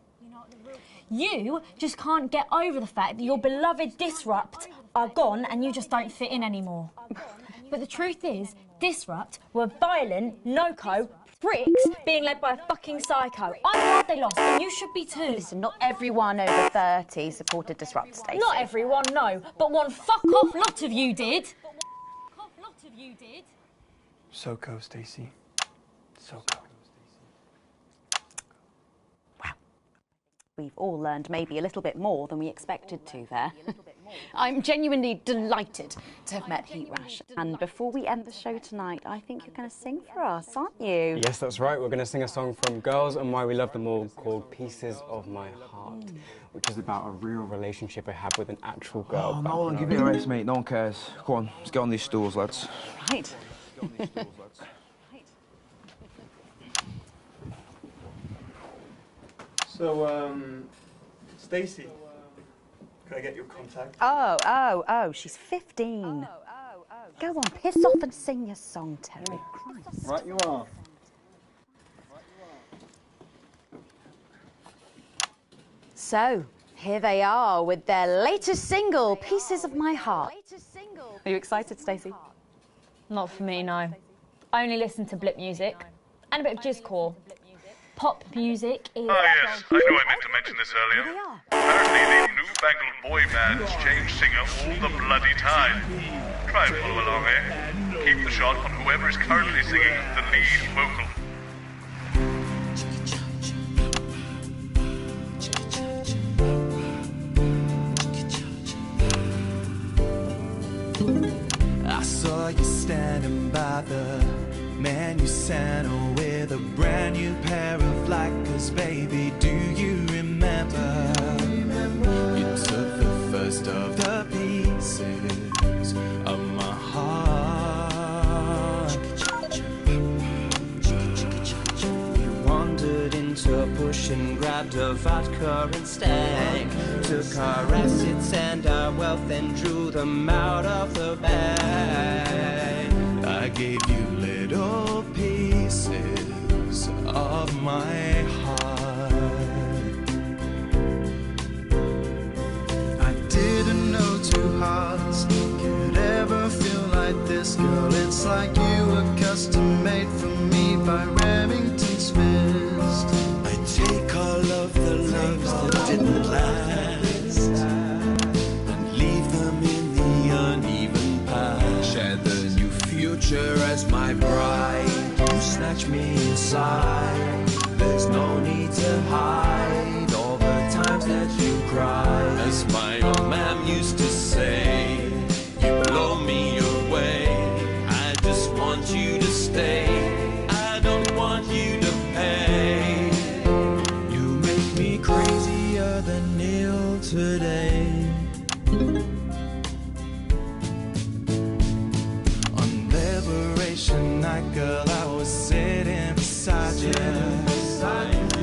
You just can't get over the fact that your beloved Disrupt are gone and you just don't fit in anymore. But the truth is, Disrupt were violent, no-co, pricks being led by a fucking psycho. I'm glad they lost, and you should be too. Listen, not everyone over 30 supported Disrupt, Stacey. Not everyone, no, but one fuck-off lot of you did. Soko, Stacey. Soko. We've all learned maybe a little bit more than we expected to there. I'm genuinely delighted to have met Heat Rash. And before we end the show tonight, I think you're going to sing for us, aren't you? Yes, that's right. We're going to sing a song from Girls and Why We Love Them All called Pieces of My Heart, which is about a real relationship I had with an actual girl. Oh, Nolan, give it a rest, mate. No one cares. Go on, let's get on these stools, lads. Right. So, Stacey, can I get your contact? Oh, she's 15. Go on, piss off and sing your song, Terry. Christ. Right you are. So, here they are with their latest single, Pieces of My Heart. Are you excited, Stacey? Not for me, no. I only listen to blip music and a bit of jizzcore. Pop music is... Ah, yes, I know I meant to mention this earlier. Apparently, the newfangled boy bands change singer all the bloody time. Try and follow along, eh? Keep the shot on whoever is currently singing the lead vocal. I saw you standing by the menu center with a brand new pair of Lackers, baby. Do you remember? You took the first of the pieces of my heart. You wandered into a bush and grabbed a vodka and stank. Took our assets and our wealth and drew them out of the bag. I gave you little pieces of my heart. I didn't know two hearts could ever feel like this, girl. It's like you were custom made for me by Remington's fist. I take all of the loves that didn't last and leave them in the uneven past. Share the new future as my bride. You snatch me inside. There's no need to hide all the times that you cried. As my old man used to say, you blow me away. I just want you to stay. I don't want you to pay. You make me crazier than Neil today. On Liberation Night, girl, I was sitting beside you.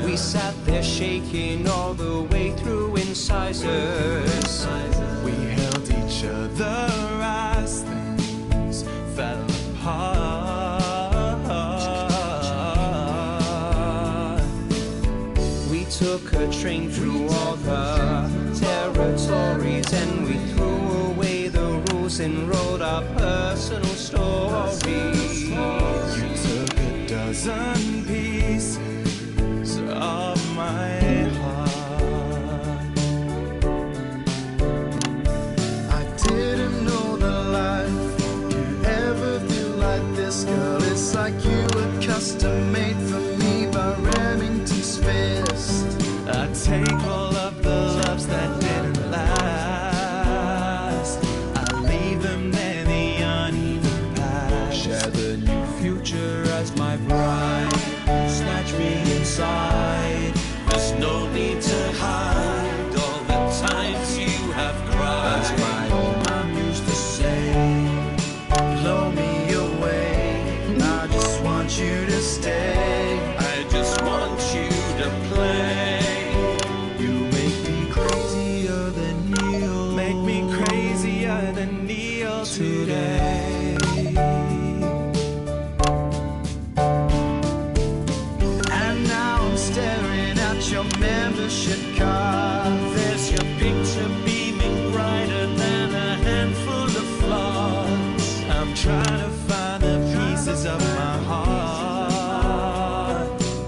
We sat there shaking all the way through incisors. We held each train through all the territories, and we threw away the rules and wrote our personal stories. You took a dozen pieces of my heart. I didn't know the life could ever feel like this, girl. It's like you were custom made for me by Remington's fist. I take all of the loves that didn't last, I leave them there, the uneven past. Share the new future as my bride, snatch me inside. There's no need to hide all the times you have cried. As my old mom used to say, blow me away, I just want you to stay, I just want you to play. You make me crazier than Neil, make me crazier than Neil today. And now I'm staring at your membership card. There's your picture beaming brighter than a handful of flaws. I'm trying to find the pieces of my heart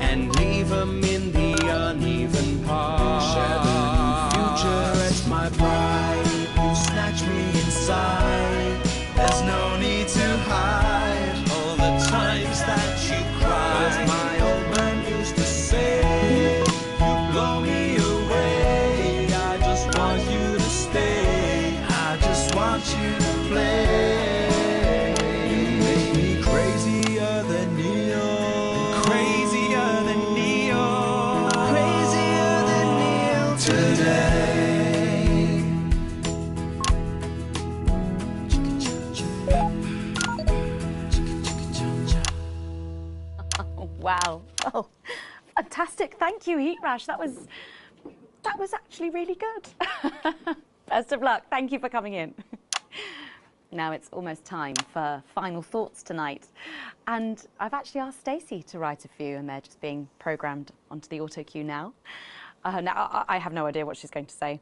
and leave them in the uneven parts. Share the new future as my bride. You snatch me inside. There's no need to hide all the times that you cried. As my old man used to say, you blow me away, I just want you to stay, I just want you to play. You make me crazier than Neil, crazier than Neil, crazier than Neil today. Wow. Oh, fantastic. Thank you, Heat Rash. That was actually really good. Best of luck. Thank you for coming in. Now it's almost time for final thoughts tonight. And I've actually asked Stacey to write a few, and they're just being programmed onto the auto cue now. Now, I have no idea what she's going to say.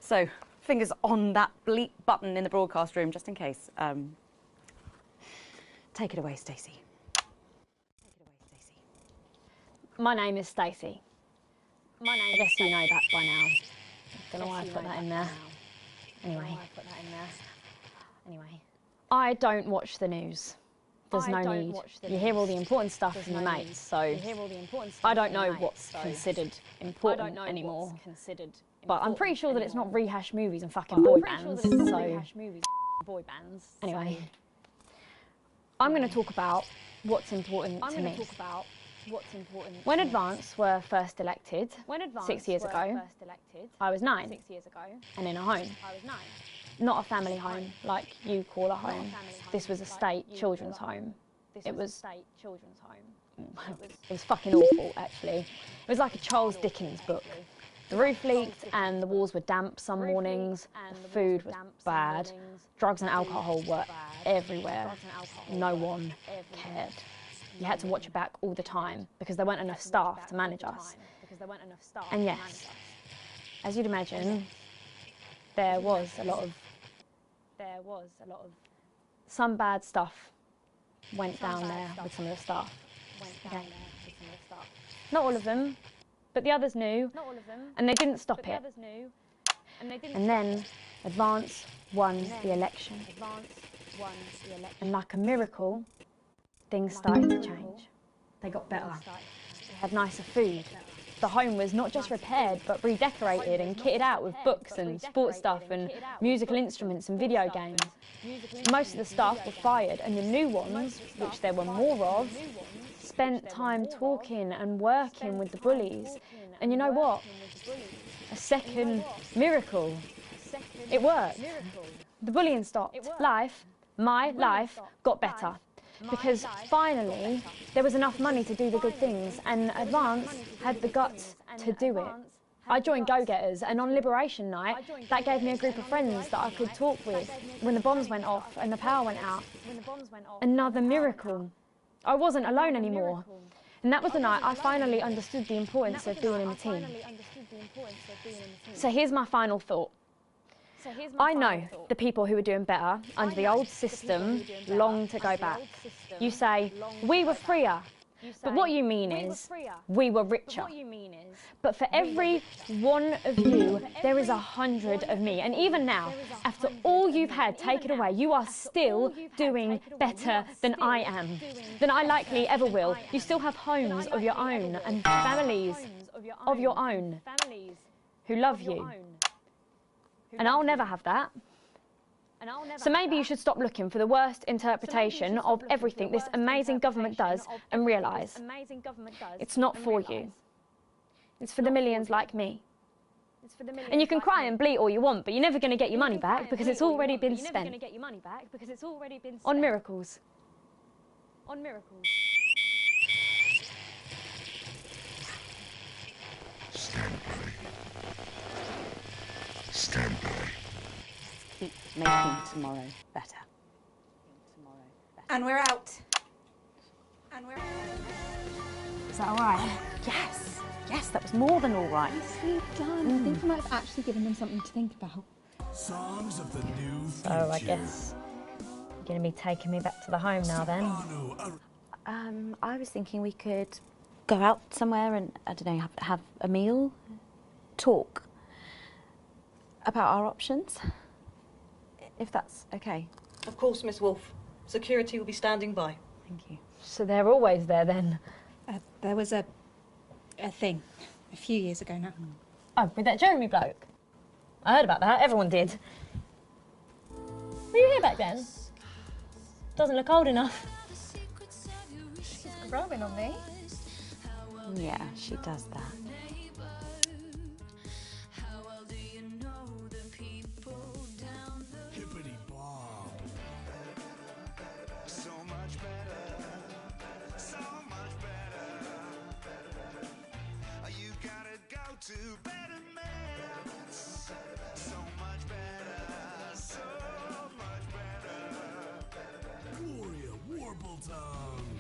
So, fingers on that bleep button in the broadcast room, just in case. Take it away, Stacey. My name is Stacey. I guess you know that by now. Don't know why I put that in there. Anyway. I don't watch the news. There's no need. You hear all the important stuff from your mates, so I don't know what's considered important anymore. But I'm pretty sure that it's not rehash movies and fucking boy bands, so anyway. I'm going to talk about what's important to me. When Advance were first elected 6 years ago, I was 9 and in a home. Not a family home like you call a home. This was a state children's home. It was fucking awful, actually. It was like a Charles Dickens book. The roof leaked and the walls were damp some mornings. The food was bad. Drugs and alcohol were everywhere. No one cared. You had to watch your back all the time because there weren't enough staff to manage us. And yes, as you'd imagine, there was a lot of some bad stuff went down there with some of the staff. Okay. Not all of them, but the others knew, and they didn't stop it. And then Advance won the election. And like a miracle, things started to change. They got better. They had nicer food. The home was not just repaired, but redecorated and kitted out with books and sports stuff and musical instruments and video games. Most of the staff were fired, and the new ones, which there were more of, spent time talking and working with the bullies. And you know what? A second miracle. It worked. The bullying stopped. My life got better. Because finally there was enough money to do the good things, and Advance had the guts to do it. I joined Go Getters, and on Liberation Night that gave me a group of friends that I could talk with when the bombs went off and the power went out. Another miracle. I wasn't alone anymore. And that was the night I finally understood the importance of being in a team. So here's my final thought. I know the people who are doing better under the old system long to go back. You say, we were freer. But what you mean is, we were richer. But for every one of you, there is 100 of me. And even now, after all you've had taken away, you are still doing better than I am, than I likely ever will. You still have homes of your own and families of your own who love you. And I'll never have that. So maybe you should stop looking for the worst interpretation of everything this amazing government does and realise it's not for you. It's for the millions like me. And you can cry and bleat all you want, but you're never going to get your money back because it's already been spent on miracles. On miracles. Stand by. Stand by. Keep making tomorrow better. And we're out. And we're out. Is that all right? Yes. Yes, that was more than all right. Nicely done. I think you might have actually given them something to think about. Songs of the new So I guess you're going to be taking me back to the home now then. I was thinking we could go out somewhere and, I don't know, have a meal, talk about our options, if that's okay. Of course, Miss Wolfe. Security will be standing by. Thank you. So they're always there then? There was a thing a few years ago now. Oh, with that Jeremy bloke? I heard about that, everyone did. Were you here back then? Doesn't look old enough. She's growing on me. Yeah, she does that. To better meds, so much better, so much better. Warrior Warble Tongue.